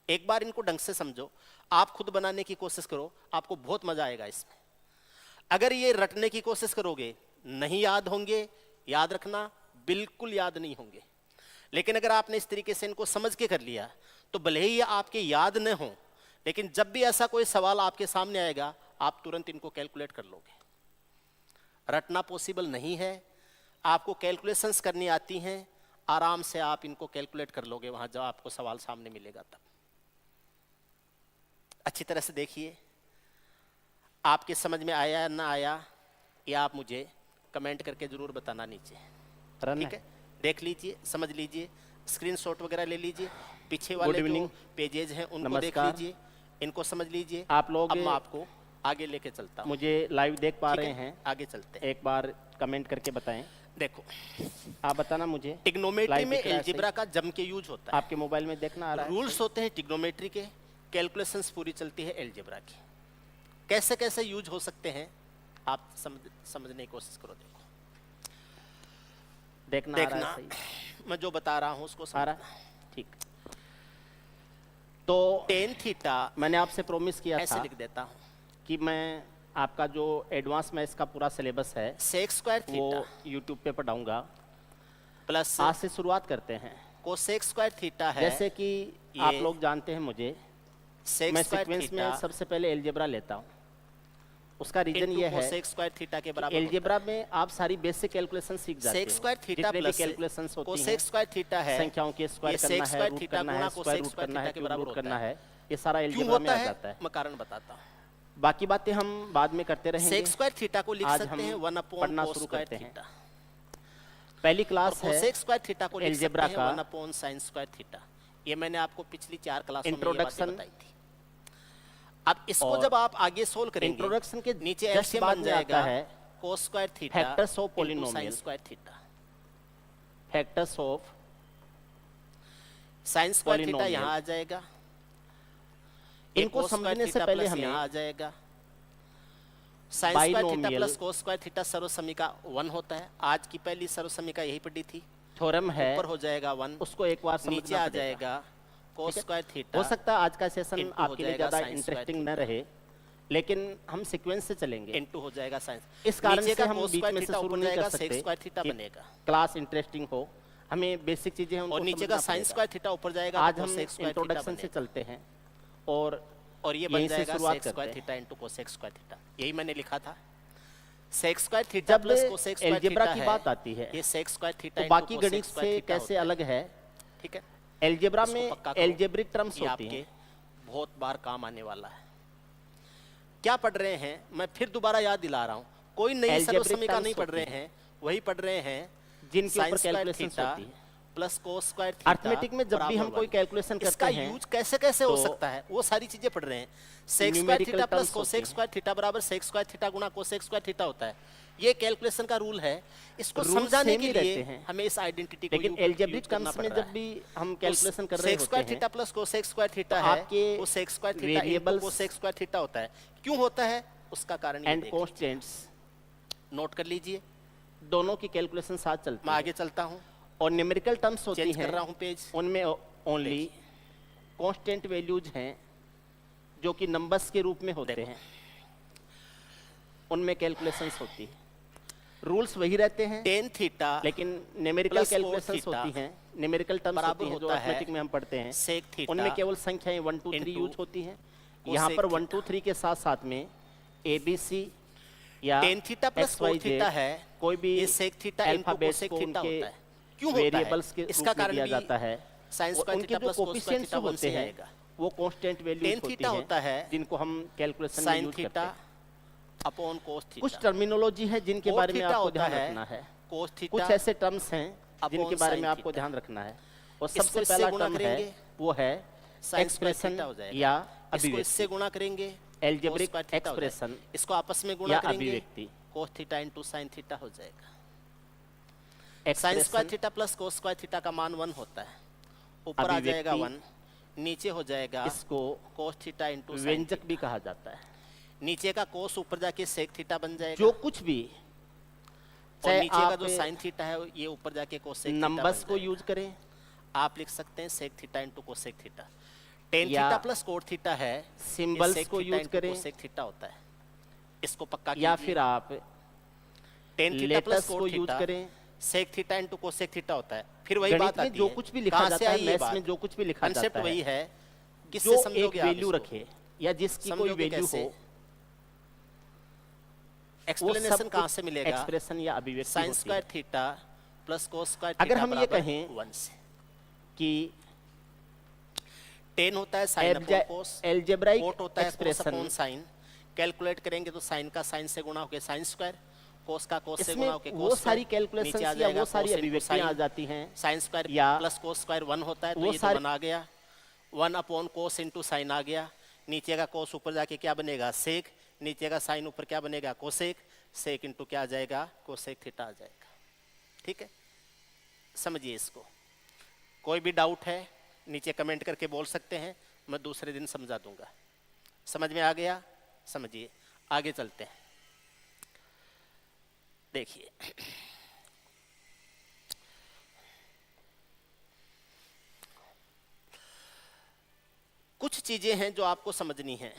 एक बार इनको ढंग से समझो, आप खुद बनाने की कोशिश करो, आपको बहुत मजा आएगा इसमें। अगर ये रटने की कोशिश करोगे नहीं याद होंगे, याद रखना बिल्कुल याद नहीं होंगे। लेकिन अगर आपने इस तरीके से इनको समझ के कर लिया तो भले ही ये आपके याद न हो, लेकिन जब भी ऐसा कोई सवाल आपके सामने आएगा आप तुरंत इनको कैलकुलेट कर लोगे। रटना पॉसिबल नहीं है, आपको कैलकुलेशंस करनी आती हैं, आराम से आप इनको कैलकुलेट कर लोगे वहां जब आपको सवाल सामने मिलेगा तब। अच्छी तरह से देखिए, आपके समझ में आया या ना आया ये आप मुझे कमेंट करके जरूर बताना नीचे, ठीक है। देख लीजिए, समझ लीजिए, स्क्रीनशॉट वगैरह ले लीजिए, पीछे वाले जो पेजेज हैं उनको देख लीजिए, इनको समझ लीजिए। आप लोग अब मैं आपको आगे लेके चलता हूं। मुझे लाइव देख पा रहे हैं, आगे चलते हैं। एक बार कमेंट करके बताएं। देखो आप बताना मुझे, ट्रिग्नोमेट्री में अलजेब्रा का जम के यूज होता है। आपके मोबाइल में देखना आ रहा है, रूल्स होते हैं ट्रिग्नोमेट्री के, कैलकुलेशंस पूरी चलती है अलजेब्रा की। कैसे कैसे यूज हो सकते हैं आप समझने की कोशिश करो। देखो देखना आ रहा है सही? मैं जो बता रहा हूं उसको आ रहा, ठीक। तो टेन थीटा मैंने आपसे प्रॉमिस किया ऐसे था लिख देता हूं कि मैं आपका जो एडवांस में इसका पूरा सिलेबस है सेक स्क्वायर थीटा वो यूट्यूब पे पढ़ाऊंगा। प्लस आज से शुरुआत करते हैं। कोसेक स्क्वायर थीटा है, जैसे कि आप लोग जानते हैं मुझे, सेक मैं स्क्वायर सीक्वेंस थीटा में सबसे पहले अलजेब्रा लेता हूँ। उसका रीजन ये है कोसेक स्क्वायर थीटा के बराबर अलजेब्रा में आप सारी बेसिक कैलकुलेशन सीख जाते सेक हो। स्क्वायर थीटा प्लस कैलकुलेशंस होती कोसेक हैं, स्क्वायर थीटा है, संख्याओं के स्क्वायर ये करना सेक है, स्क्वायर रूट थीटा करना है, गुणा स्क्वायर कोसेक रूट स्क्वायर करना थीटा है, के क्यूब बराबर रूट होता करना है। है, ये सारा क्यों अलजेब्रा में होता आ है जाता है। मैं कारण बताता हूँ। बाकी बातें हम बाद में करते रहेंगे। सेक स्क्वायर थीटा को लिख आज सकते हम हैं 1 अपॉन पढ़ना कोस शुरू स्क्वायर करते हैं। थीटा, पहली और क्लास है कोसेक स्क्वायर थीटा को लिख सकते अलजेब्रा हैं का 1 अपॉन साइन स्क्वायर थीटा। ये मैंने आपको पिछली 4 क्लासों में ये बातें इंट्रोडक्शन। बताई थी। अब इसको जब आप आगे सोल्व करेंगे, इंट्रोडक्शन के नीचे जस्ट एलसीएम बाद बन में आता जाएगा है कोस square theta factors of sine polynomial, square theta. Factors of sine square theta polynomial. यहाँ आ जाएगा, इनको cos स्क्वायर समझने से थीटा पहले प्लस हमें यहाँ आ जाएगा। Sine square theta binomial plus cos square theta सर्वसमीका 1 होता है। आज की पहली सर्वसमीका यही पढ़ी थी। थ्योरम है, ऊपर हो जाएगा 1, उसको एक बार समझना नीचे आ पड़ेगा। जाएगा कोस स्क्वायर थीटा। हो सकता है आज का सेशन into हो आपके लिए जाएगा ज़्यादा sin स्क्वायर इंटरेस्टिंग न रहे, लेकिन हम सीक्वेंस से चलेंगे। इनटू हो जाएगा साइंस। इस कारण नीचे से का हम cos बीच स्क्वायर में से थीटा शुरू ऊपर नहीं कर जाएगा, सकते sec स्क्वायर थीटा कि बनेगा। क्लास इंटरेस्टिंग हो, हमें बेसिक चीजें हैं उनको और नीचे का समझना साइन पड़ेगा। स्क्वायर थीटा ऊपर जाएगा, आज तो हम cosec स्क्वायर थीटा इंट्रोडक्शन से बनेगा। चलते हैं और और ये बन यहीं से जाएगा शुरुआत sec करते स्क्वायर हैं। Theta into cosec square theta. यही मैंने लिखा था। sec स्क्वायर थीटा जब plus cosec square algebra theta की है, बात आती है ये sec स्क्वायर थीटा तो इनटू बाकी कोसेक गणित स्क्वायर से थीटा कैसे होता है। अलग है। ठीक है, अलजेब्रा इसको में पक्का करो। अलजेब्रिक टर्म्स ये होती आपके हैं। बहुत बार काम आने वाला है। क्या पढ़ रहे हैं, मैं फिर दोबारा याद दिला रहा हूँ। कोई नई Algebraic सर्वसमीका terms नहीं पढ़ रहे होती हैं, वही पढ़ रहे हैं जिनके sin ऊपर स्क्वायर कैलकुलेशंस थीटा होती है। Plus cos square theta arithmetic में जब भी हम बराबर कोई 1। कैलकुलेशन इसका करते हैं यूज कैसे कैसे हो तो सकता है वो सारी चीजें पढ़ रहे हैं। Sec square numerical theta plus terms होती कोसेक हैं। स्क्वायर थीटा बराबर सेक स्क्वायर थीटा गुणा कोसेक स्क्वायर थीटा होता है। ये कैलकुलेशन का रूल है। इसको Rules समझाने same के ही लिए रहते हैं। हमें इस आइडेंटिटी को लेकिन अलजेब्रिक टर्म्स में जब भी हम कैलकुलेशन कर रहे सेक स्क्वायर होते थीटा हैं प्लस कोसेक स्क्वायर थीटा तो है, आपके वो sec square theta into variables cosec square theta होता है। क्यों होता है उसका कारण ये एंड देखिए। कॉन्स्टेंट्स नोट कर लीजिए, दोनों की कैलकुलेशन साथ चलती मैं है। आगे चलता हूँ, और न्यूमेरिकल टर्म्स होती चेंज हैं, कर रहा हूँ पेज। उनमें ओनली कांस्टेंट वैल्यूज हैं जो कि नंबर्स के रूप में होते हैं, उनमें कैलकुलेशंस होती है। रूल्स वही रहते हैं, टेन थीटा लेकिन numerical plus calculations cos theta होती हैं, न्यूमेरिकल टर्म्स बराबर होती हैं जो होता है अरिथमेटिक में हम पढ़ते हैं, sec थीटा उनमें केवल संख्याएं 1 2 3 into यूज होती हैं। cosec यहाँ पर 1 थीटा। 2 3 के साथ साथ में ABC या टेन थीटा प्लस कोस XYZ थीटा है, कोई भी ये sec theta into alphabets cosec को थीटा उनके होता है। क्यों होता है? वेरिएबल्स के इसका रूप में कारण दिया भी जाता है। sin square उनके थीटा जो plus cos square coefficients theta 1 होते से हैं आएगा। वो कांस्टेंट वैल्यूज टेन होती थीटा होता है हैं जिनको हम कैलकुलेशन में sin यूज करते थीटा हैं। Upon cos theta. कुछ टर्मिनोलॉजी है जिनके Cot बारे में थीटा आपको होता ध्यान है रखना है, cos थीटा कुछ ऐसे टर्म्स हैं जिनके upon बारे sin में आपको थीटा। ध्यान रखना है। और इसको सबसे इससे पहला गुणा टर्म है करेंगे, वो है sin square एक्सप्रेशन थीटा हो जाएगा। या इसको अभिव्यक्ति, इससे गुणा करेंगे Algebraic cos square थीटा हो जाएगा। expression इसको आपस में गुणा या करेंगे अभिव्यक्ति। cos theta into sin theta हो जाएगा। sin expression square theta plus cos square theta का मान 1 होता है, ऊपर आ जाएगा अभिव्यक्ति। 1, नीचे हो जाएगा इसको cos थीटा into sin व्यंजक भी कहा जाता है। नीचे का cos ऊपर जाके sec थीटा बन जाएगा, जो कुछ भी और चाहे नीचे का आप जो sin थीटा है ये ऊपर जाके cos sec थीटा नंबर्स बन को जाएगा। यूज करें आप लिख सकते हैं sec theta into cosec theta. tan या थीटा प्लस cot थीटा है, symbols ये sec को थीटा यूज into करें, cosec थीटा होता है। इसको पक्का या कीजिए। फिर आप tan थीटा लेटस प्लस को cot यूज थीटा करें। sec theta into cosec theta होता है। फिर वही गणित बात में आती जो है, कुछ भी लिखा कहाँ जाता से है, आई ये मैथ्स बात? में जो कुछ भी लिखा कंसेप्ट जाता वही है, है, किससे जो एक समझोगे आप वैल्यू इसको? रखे या जिसकी कोई समझोगे वैल्यू कैसे? हो, वो एक्सप्लेनेशन सब कहाँ से मिलेगा? एक्सप्रेशन या अभिव्यक्ति sin होती स्क्वायर है। थीटा प्लस cos स्क्वायर अगर थीटा हम ये बराबर कहें 1 से। कि tan होता है sin upon cos, algebraic cot होता है cos expression upon sin। Calculate करेंगे तो sin का sin से गुणा होके sin स्क्वायर, cos का cos से इसमें गुणा होके वो cos सारी स्क्वायर, कैलकुलेशंस नीचे आ या जाएगा वो सारी cos into अभिव्यक्तियां आ sin। जाती हैं sin स्क्वायर या प्लस cos स्क्वायर 1 होता है, तो वो ये तो सारे- 1 आ गया। 1 अपॉन cos into sin आ गया, नीचे का cos ऊपर जाके क्या बनेगा sec, नीचे का sin ऊपर क्या बनेगा cosec, sec into क्या आ जाएगा cosec थीटा आ जाएगा। ठीक है, समझिए इसको। कोई भी डाउट है नीचे कमेंट करके बोल सकते हैं, मैं दूसरे दिन समझा दूंगा। समझ में आ गया? समझिए, आगे चलते हैं। देखिए, कुछ चीजें हैं जो आपको समझनी है।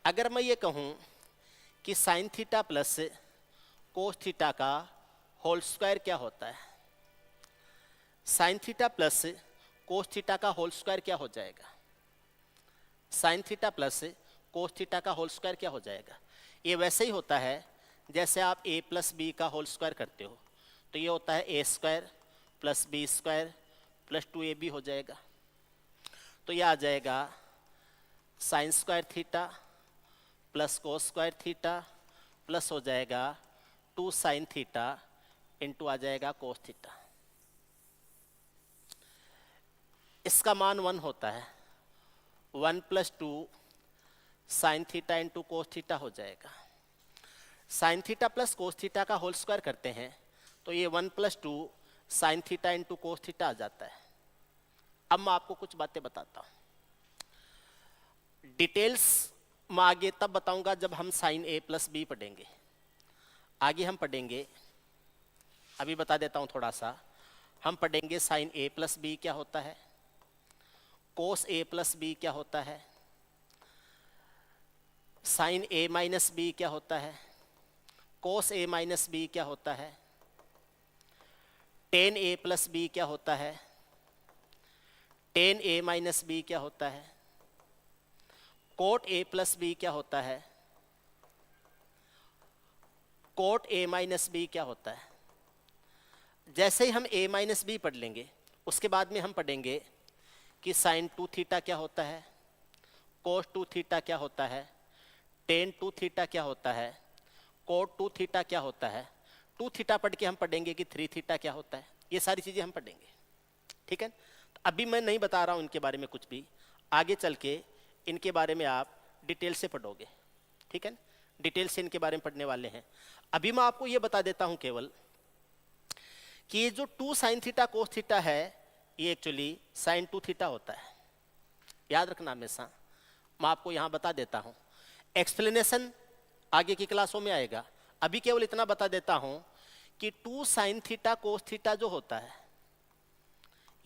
अगर मैं ये कहूं कि sign theta plus cos theta का होल स्क्वायर क्या होता है, sine theta plus cos theta का होल स्क्वायर क्या हो जाएगा? Sine theta plus cos theta का होल स्क्वायर क्या हो जाएगा? ये वैसे ही होता है जैसे आप a प्लस बी का होल स्क्वायर करते हो, तो ये होता है a square plus B square plus 2ab हो जाएगा। तो ये आ जाएगा sine square theta plus cos square theta plus हो जाएगा 2 साइन थीटा इंटू आ जाएगा कोस थीटा। इसका मान 1 होता है, 1 plus 2 sine theta into cos theta हो जाएगा। Sine theta plus cos theta का होल स्क्वायर करते हैं तो ये 1 plus 2 sine theta into cos theta आ जाता है। अब मैं आपको कुछ बातें बताता हूं, डिटेल्स मैं आगे तब बताऊंगा जब हम साइन ए प्लस बी पढ़ेंगे। आगे हम पढ़ेंगे, अभी बता देता हूं थोड़ा सा, हम पढ़ेंगे साइन ए प्लस बी क्या होता है, कोस ए प्लस बी क्या होता है, साइन ए माइनस बी क्या होता है, कोस ए माइनस बी क्या होता है, टेन ए प्लस बी क्या होता है, टेन ए माइनस बी क्या होता है, कोट ए प्लस बी क्या होता है, कोट ए माइनस बी क्या होता है। जैसे ही हम ए माइनस बी पढ़ लेंगे उसके बाद में हम पढ़ेंगे कि साइन 2 थीटा क्या होता है, कोस 2 थीटा क्या होता है, टेन 2 थीटा क्या होता है, कोट 2 थीटा क्या होता है। 2 थीटा पढ़ के हम पढ़ेंगे कि 3 थीटा क्या होता है। ये सारी चीजें हम पढ़ेंगे, ठीक है। तो अभी मैं नहीं बता रहा हूं इनके बारे में कुछ भी, आगे चल के इनके बारे में आप डिटेल से पढ़ोगे, ठीक है। डिटेल से इनके बारे में पढ़ने वाले हैं। अभी मैं आपको ये बता देता हूं केवल कि ये जो 2 साइन थीटा कोस थीटा है ये एक्चुअली साइन 2 थीटा होता है, याद रखना हमेशा। मैं आपको यहां बता देता हूं, एक्सप्लेनेशन आगे की क्लासों में आएगा। अभी केवल इतना बता देता हूं कि 2 साइन थीटा कोस थीटा जो होता है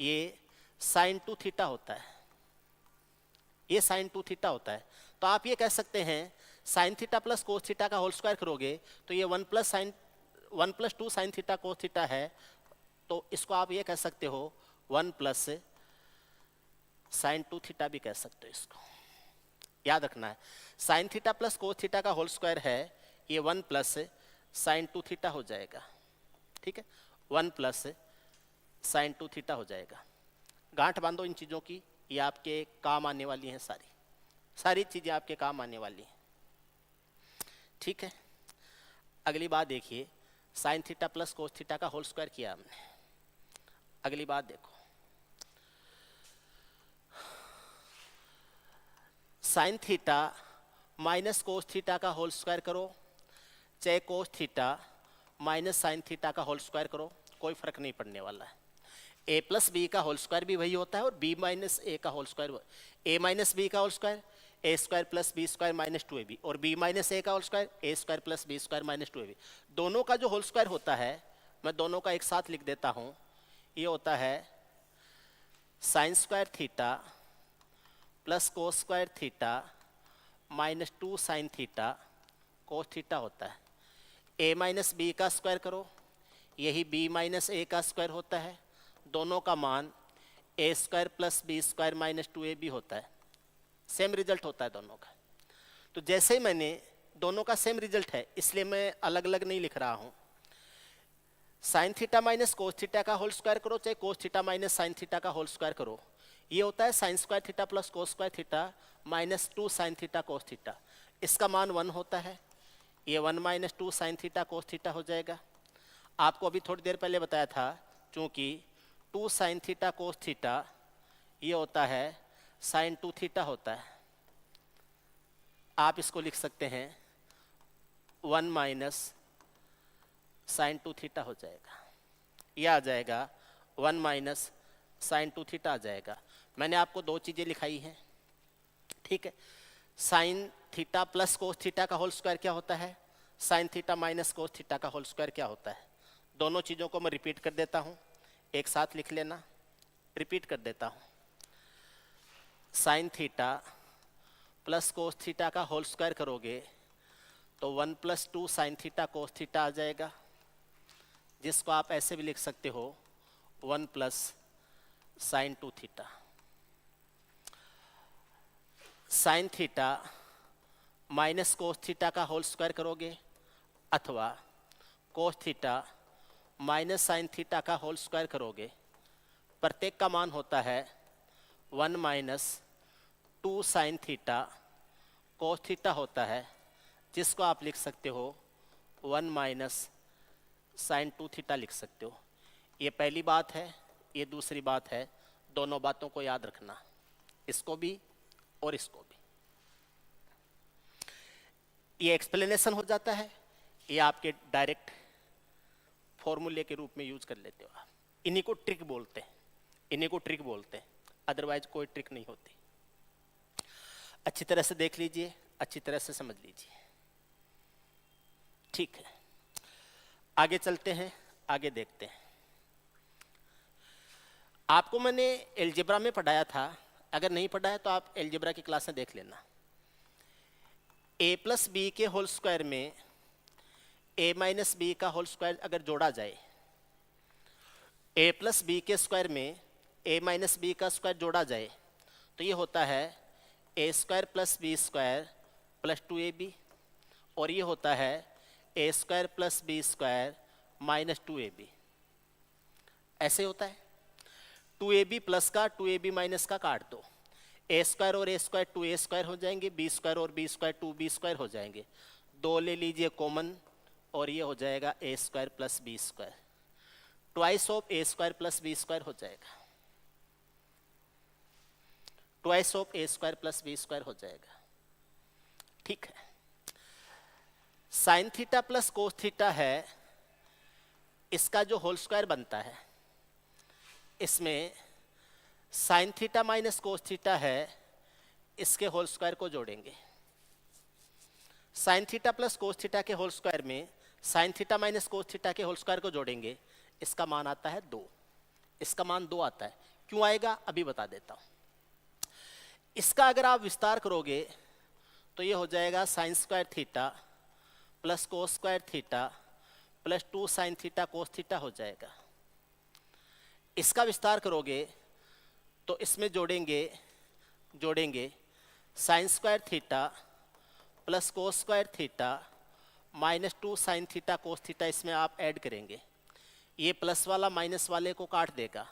ये साइन 2 थीटा होता है, ये साइन 2 थीटा होता है। तो आप ये कह सकते हैं sign theta plus cos theta का होल स्क्वायर करोगे तो ये 1 plus sine one plus two sign theta cos theta है, तो इसको आप ये कह सकते हो 1 प्लस साइन 2 थीटा भी कह सकते हो। इसको याद रखना है, sine theta plus cos theta का होल स्क्वायर है, ये 1 प्लस साइन 2 थीटा हो जाएगा। ठीक है, 1 प्लस साइन 2 थीटा हो जाएगा। गांठ बांधो इन चीज़ों की, ये आपके काम आने वाली हैं, सारी चीज़ें आपके काम आने वाली हैं। ठीक है, अगली बात देखिए, sign theta plus cos theta का होल स्क्वायर किया हमने। अगली बात देखो, sign theta minus cos theta का होल स्क्वायर करो, चाहे कोस थीटा माइनस साइन थीटा का होल स्क्वायर करो, कोई फर्क नहीं पड़ने वाला है। ए प्लस बी का होल स्क्वायर भी वही होता है और बी माइनस ए का होल स्क्वायर, ए माइनस बी का whole square A square plus B square minus 2ab, और बी माइनस ए का whole square A square plus B square minus 2ab। दोनों का जो होल स्क्वायर होता है, मैं दोनों का एक साथ लिख देता हूँ, ये होता है sign square theta plus cos square theta minus 2 sine theta cos theta होता है। ए माइनस बी का स्क्वायर करो, यही बी माइनस ए का स्क्वायर होता है। दोनों का मान A square plus B square minus 2ab होता है, सेम रिजल्ट होता है दोनों का। तो जैसे ही मैंने दोनों का सेम रिजल्ट है, इसलिए मैं अलग अलग नहीं लिख रहा हूँ। Sine theta minus cos theta का होल स्क्वायर करो, चाहे कोस थीटा माइनस साइन थीटा का होल स्क्वायर करो, ये होता है sign square theta plus cos square theta minus 2 sine theta cos theta. इसका मान 1 होता है, ये 1 minus 2 sine theta cos theta हो जाएगा। आपको अभी थोड़ी देर पहले बताया था, चूंकि 2 साइन थीटा कोस थीटा ये होता है साइन 2 थीटा होता है। आप इसको लिख सकते हैं 1 माइनस साइन 2 थीटा हो जाएगा, यह आ जाएगा 1 माइनस साइन 2 थीटा आ जाएगा। मैंने आपको दो चीज़ें लिखाई हैं, ठीक है। Sine theta plus cos theta का होल स्क्वायर क्या होता है, sine theta minus cos theta का होल स्क्वायर क्या होता है। दोनों चीज़ों को मैं रिपीट कर देता हूँ, एक साथ लिख लेना, रिपीट कर देता हूँ। Sine theta plus cos theta का होल स्क्वायर करोगे तो 1 plus 2 sine theta cos theta आ जाएगा, जिसको आप ऐसे भी लिख सकते हो 1 plus sine 2 theta. Sine theta minus cos theta का होल स्क्वायर करोगे अथवा cos theta minus sine theta का होल स्क्वायर करोगे, प्रत्येक का मान होता है 1 minus 2 sine theta cos theta होता है, जिसको आप लिख सकते हो 1 माइनस साइन 2 थीटा लिख सकते हो। ये पहली बात है, ये दूसरी बात है, दोनों बातों को याद रखना, इसको भी और इसको भी। ये एक्सप्लेनेशन हो जाता है, ये आपके डायरेक्ट फॉर्मूले के रूप में यूज कर लेते हो आप। इन्हीं को ट्रिक बोलते हैं, इन्हीं को ट्रिक बोलते हैं, अदरवाइज कोई ट्रिक नहीं होती। अच्छी तरह से देख लीजिए, अच्छी तरह से समझ लीजिए, ठीक है। आगे चलते हैं, आगे देखते हैं। आपको मैंने एलजेब्रा में पढ़ाया था, अगर नहीं पढ़ाया तो आप एलजेब्रा की क्लासें देख लेना। ए प्लस बी के होल स्क्वायर में ए माइनस बी का होल स्क्वायर अगर जोड़ा जाए, ए प्लस बी के स्क्वायर में ए माइनस बी का स्क्वायर जोड़ा जाए, तो ये होता है A square plus B square plus 2ab, और ये होता है A square plus B square minus 2ab। ऐसे होता है। 2ab प्लस का 2ab माइनस का काट दो, ए स्क्वायर और ए स्क्वायर 2a स्क्वायर हो जाएंगे, बी स्क्वायर और बी स्क्वायर 2b स्क्वायर हो जाएंगे। दो ले लीजिए कॉमन, और ये हो जाएगा A square plus B square, twice of A square plus B square हो जाएगा, twice of A square plus B square हो जाएगा, ठीक है। Sine theta plus cos theta है, इसका जो होल स्क्वायर बनता है, इसमें sine theta minus cos theta है, इसके होल स्क्वायर को जोड़ेंगे। Sine theta plus cos theta के होल स्क्वायर में sine theta minus cos theta के होल स्क्वायर को जोड़ेंगे, इसका मान आता है 2, इसका मान 2 आता है। क्यों आएगा अभी बता देता हूं। इसका अगर आप विस्तार करोगे तो ये हो जाएगा sine square theta plus cos square theta plus 2 sine theta cos theta हो जाएगा। इसका विस्तार करोगे तो इसमें जोड़ेंगे sign square theta plus cos square theta minus 2 sine theta cos theta, इसमें आप ऐड करेंगे। ये प्लस वाला माइनस वाले को काट देगा,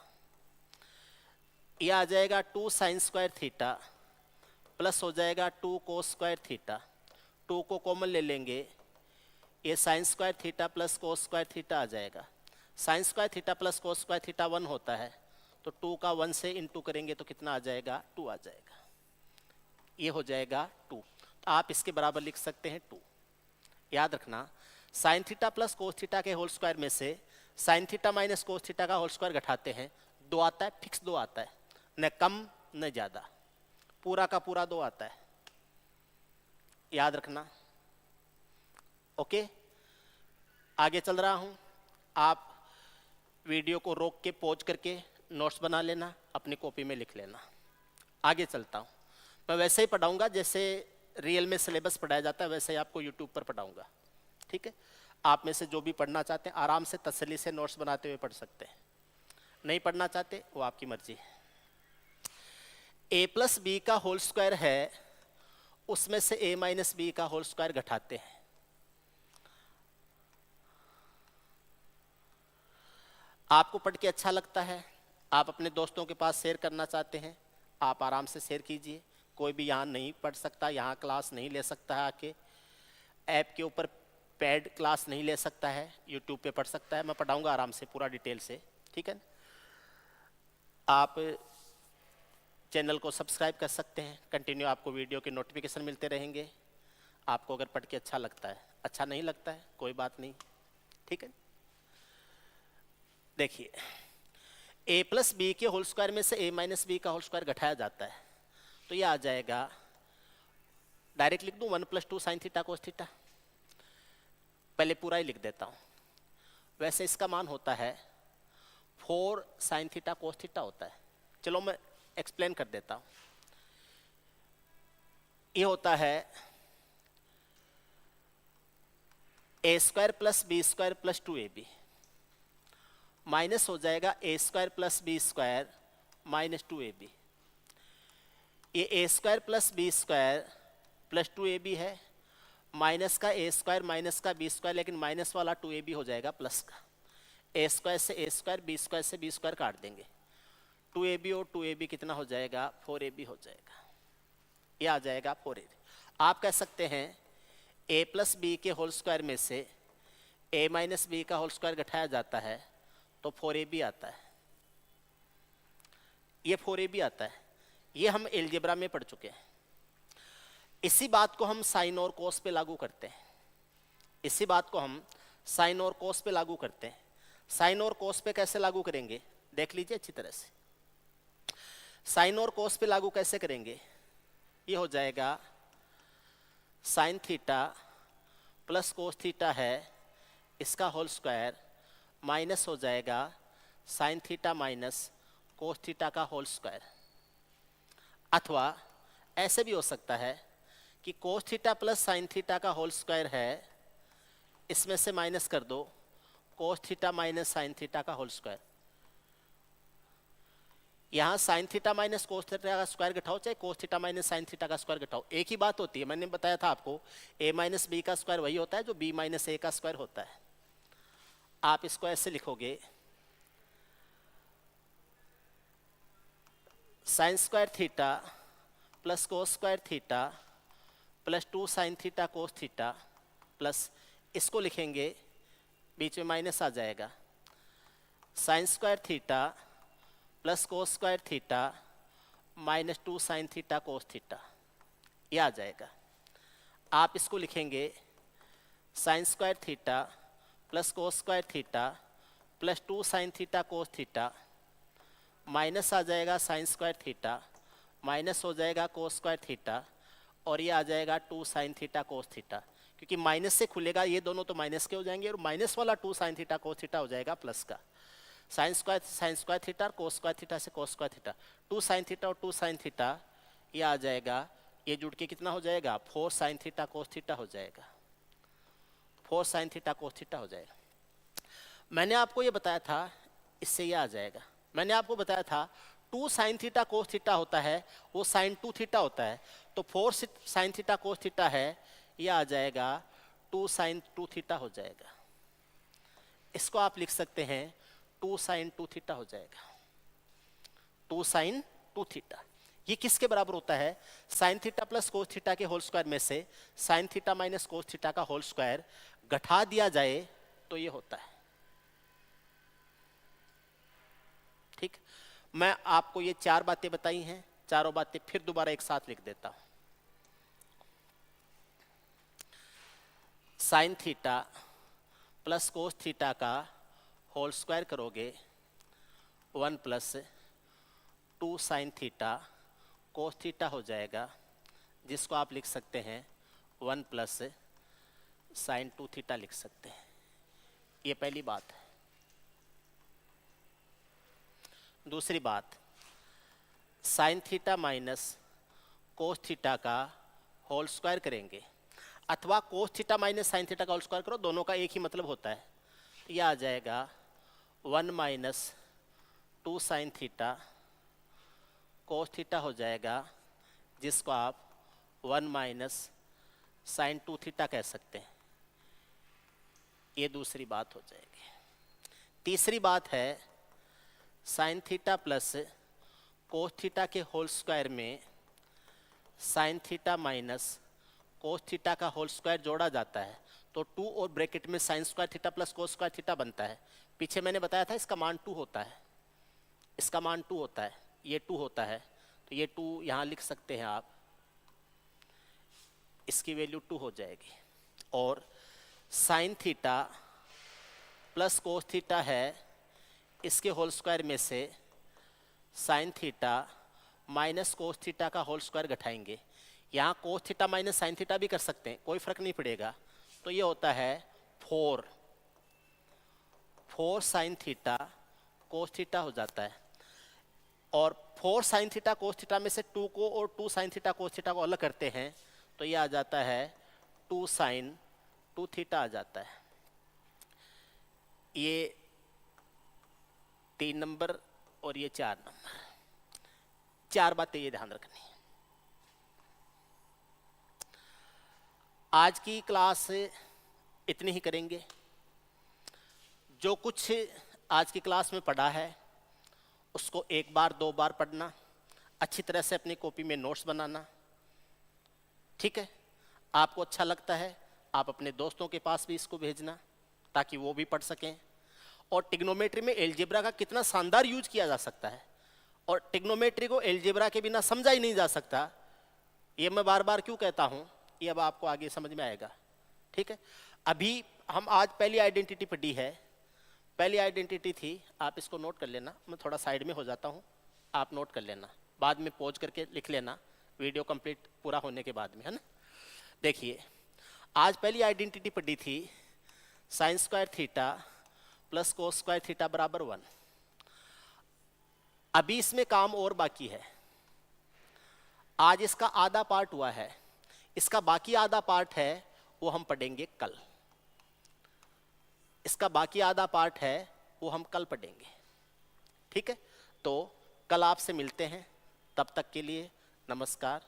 ये आ जाएगा 2 साइन स्क्वायर थीटा प्लस हो जाएगा 2 कोस स्क्वायर थीटा। 2 को कॉमन ले लेंगे, ये sine square theta plus cos square theta आ जाएगा। Sine square theta plus cos square theta 1 होता है, तो 2 का 1 से इंटू करेंगे तो कितना आ जाएगा, 2 आ जाएगा। ये हो जाएगा 2, तो आप इसके बराबर लिख सकते हैं 2। याद रखना, sign theta plus cos theta के होल स्क्वायर में से sign theta minus cos theta का होल स्क्वायर घटाते हैं, 2 आता है, फिक्स 2 आता है, न कम न ज्यादा, पूरा का पूरा 2 आता है। याद रखना, ओके। आगे चल रहा हूं, आप वीडियो को रोक के पॉज करके नोट्स बना लेना, अपनी कॉपी में लिख लेना। आगे चलता हूं, मैं वैसे ही पढ़ाऊंगा जैसे रियल में सिलेबस पढ़ाया जाता है, वैसे ही आपको यूट्यूब पर पढ़ाऊंगा, ठीक है। आप में से जो भी पढ़ना चाहते हैं आराम से तसल्ली से नोट्स बनाते हुए पढ़ सकते हैं, नहीं पढ़ना चाहते वो आपकी मर्जी है। a प्लस बी का होल स्क्वायर है, उसमें से a माइनस बी का होल स्क्वायर घटाते हैं। आपको पढ़ के अच्छा लगता है, आप अपने दोस्तों के पास शेयर करना चाहते हैं, आप आराम से शेयर कीजिए। कोई भी यहाँ नहीं पढ़ सकता, यहाँ क्लास नहीं ले सकता है, आके ऐप के ऊपर पेड क्लास नहीं ले सकता है, यूट्यूब पे पढ़ सकता है। मैं पढ़ाऊंगा आराम से पूरा डिटेल से, ठीक है। आप चैनल को सब्सक्राइब कर सकते हैं, कंटिन्यू आपको वीडियो के नोटिफिकेशन मिलते रहेंगे। आपको अगर पढ़ के अच्छा लगता है, अच्छा नहीं लगता है कोई बात नहीं, ठीक है। देखिए, a प्लस बी के होल स्क्वायर में से a माइनस बी का होल स्क्वायर घटाया जाता है, तो ये आ जाएगा, डायरेक्ट लिख दूं 1 plus 2 sine theta cos theta, पहले पूरा ही लिख देता हूं। वैसे इसका मान होता है 4 साइन थीटा कोस थीटा होता है। चलो मैं एक्सप्लेन कर देता हूं। ये होता है a square plus B square plus 2ab, minus हो जाएगा a square plus B square minus 2ab। ये a square plus B square plus 2ab है, माइनस का a स्क्वायर माइनस का b स्क्वायर, लेकिन माइनस वाला 2ab हो जाएगा प्लस का। a स्क्वायर से a स्क्वायर, b स्क्वायर से b स्क्वायर काट देंगे, 2ab और 2ab कितना हो जाएगा, 4ab हो जाएगा। ये आ जाएगा 4ab। आप कह सकते हैं a प्लस बी के होल स्क्वायर में से a माइनस बी का होल स्क्वायर घटाया जाता है, तो 4ab आता है। ये 4ab आता है, ये हम एलजेब्रा में पढ़ चुके हैं। इसी बात को हम साइन और कोस पे लागू करते हैं, इसी बात को हम साइन और कोस पे लागू करते हैं। साइन और कोस पे कैसे लागू करेंगे, देख लीजिए अच्छी तरह से। साइन और कोस पे लागू कैसे करेंगे, ये हो जाएगा sine theta plus cos theta है, इसका होल स्क्वायर माइनस हो जाएगा sine theta minus cos theta का होल स्क्वायर। अथवा ऐसे भी हो सकता है कि कोस थीटा प्लस साइन थीटा का होल स्क्वायर है, इसमें से माइनस कर दो कोस थीटा माइनस साइन थीटा का होल स्क्वायर। यहाँ sign theta minus cos theta का स्क्वायर घटाओ, चाहे कोस थीटा माइनस साइन थीटा का स्क्वायर घटाओ, एक ही बात होती है। मैंने बताया था आपको, a माइनस बी का स्क्वायर वही होता है जो b माइनस ए का स्क्वायर होता है। आप इसको ऐसे लिखोगे, sine square theta plus cos square theta plus 2 sine theta cos theta, plus इसको लिखेंगे, बीच में माइनस आ जाएगा, sine square theta plus cos square theta minus 2 sine theta cos theta, ये आ जाएगा। आप इसको लिखेंगे sine square theta plus cos square theta plus 2 sine theta cos theta, minus आ जाएगा साइन स्क्वायर थीटा, माइनस हो जाएगा कोस स्क्वायर थीटा, और ये आ जाएगा 2 साइन थीटा कोस थीटा। क्योंकि माइनस से खुलेगा, ये दोनों तो माइनस के हो जाएंगे, और माइनस वाला 2 साइन थीटा कोस थीटा हो जाएगा प्लस का। साइन स्क्वायर थीटा और कोस स्क्वायर थीटा से कोस स्क्वायर थीटा, 2 साइन थीटा और 2 साइन थीटा, ये आ जाएगा, ये जुड़ के कितना हो जाएगा, 4 साइन थीटा कोस थीटा हो जाएगा, 4 साइन थीटा कोस थीटा हो जाएगा। मैंने आपको ये बताया था, इससे ये आ जाएगा। मैंने आपको बताया था 2 साइन थीटा कोस थीटा होता है, वो साइन 2 थीटा होता है, तो 4 साइन थीटा कोस थीटा है, ये आ जाएगा 2 साइन 2 थीटा हो जाएगा। इसको आप लिख सकते हैं 2 साइन 2 थीटा हो जाएगा, 2 साइन 2 थीटा। ये किसके बराबर होता है? Sine theta plus cos theta के होल स्क्वायर में से sign theta minus cos theta का होल स्क्वायर घटा दिया जाए तो ये होता है। ठीक, मैं आपको ये 4 बातें बताई हैं, चारों बातें फिर दोबारा एक साथ लिख देता हूं। Sign theta plus cos theta का होल स्क्वायर करोगे 1 plus 2 sine theta cos theta हो जाएगा, जिसको आप लिख सकते हैं 1 प्लस साइन 2 थीटा लिख सकते हैं। ये पहली बात है। दूसरी बात, sign theta minus cos theta का होल स्क्वायर करेंगे, अथवा cos theta minus sine theta का होल स्क्वायर करो, दोनों का एक ही मतलब होता है। तो यह आ जाएगा 1 minus 2 sine theta cos theta हो जाएगा, जिसको आप 1 माइनस साइन 2 थीटा कह सकते हैं। ये दूसरी बात हो जाएगी। तीसरी बात है sine theta plus cos theta के होल स्क्वायर में sine theta minus cos theta का होल स्क्वायर जोड़ा जाता है, तो 2 और ब्रैकेट में sign square theta plus cos square theta बनता है। पीछे मैंने बताया था इसका मान 2 होता है, इसका मान 2 होता है, ये 2 होता है, तो ये 2 यहाँ लिख सकते हैं आप, इसकी वैल्यू 2 हो जाएगी। और sign theta plus cos theta है, इसके होल स्क्वायर में से sign theta minus cos theta का होल स्क्वायर घटाएंगे। यहाँ कोस थीटा माइनस साइन थीटा भी कर सकते हैं, कोई फर्क नहीं पड़ेगा। तो ये होता है 4 साइन थीटा कोस थीटा हो जाता है। और 4 साइन थीटा कोस थीटा में से 2 को और 2 साइन थीटा कोस थीटा को अलग करते हैं, तो ये आ जाता है 2 साइन 2 थीटा आ जाता है। ये 3 नंबर और ये 4 नंबर, 4 बातें ये ध्यान रखनी है। आज की क्लास इतनी ही करेंगे। जो कुछ आज की क्लास में पढ़ा है उसको 1 बार 2 बार पढ़ना, अच्छी तरह से अपनी कॉपी में नोट्स बनाना। ठीक है, आपको अच्छा लगता है आप अपने दोस्तों के पास भी इसको भेजना ताकि वो भी पढ़ सकें। और टिग्नोमेट्री में एलजेब्रा का कितना शानदार यूज किया जा सकता है, और टिग्नोमेट्री को एलजेब्रा के बिना समझा ही नहीं जा सकता। ये मैं बार बार क्यों कहता हूँ, ये अब आपको आगे समझ में आएगा। ठीक है, अभी हम आज पहली आइडेंटिटी पढ़ी है। पहली आइडेंटिटी थी, आप इसको नोट कर लेना, मैं थोड़ा साइड में हो जाता हूँ, आप नोट कर लेना, बाद में पॉज करके लिख लेना वीडियो कंप्लीट पूरा होने के बाद में, है ना। देखिए, आज पहली आइडेंटिटी पढ़ी थी sign square theta plus cos square theta बराबर 1। अभी इसमें काम और बाकी है। आज इसका आधा पार्ट हुआ है, इसका बाकी आधा पार्ट है वो हम पढ़ेंगे कल। इसका बाकी आधा पार्ट है वो हम कल पढ़ेंगे। ठीक है, तो कल आपसे मिलते हैं, तब तक के लिए नमस्कार।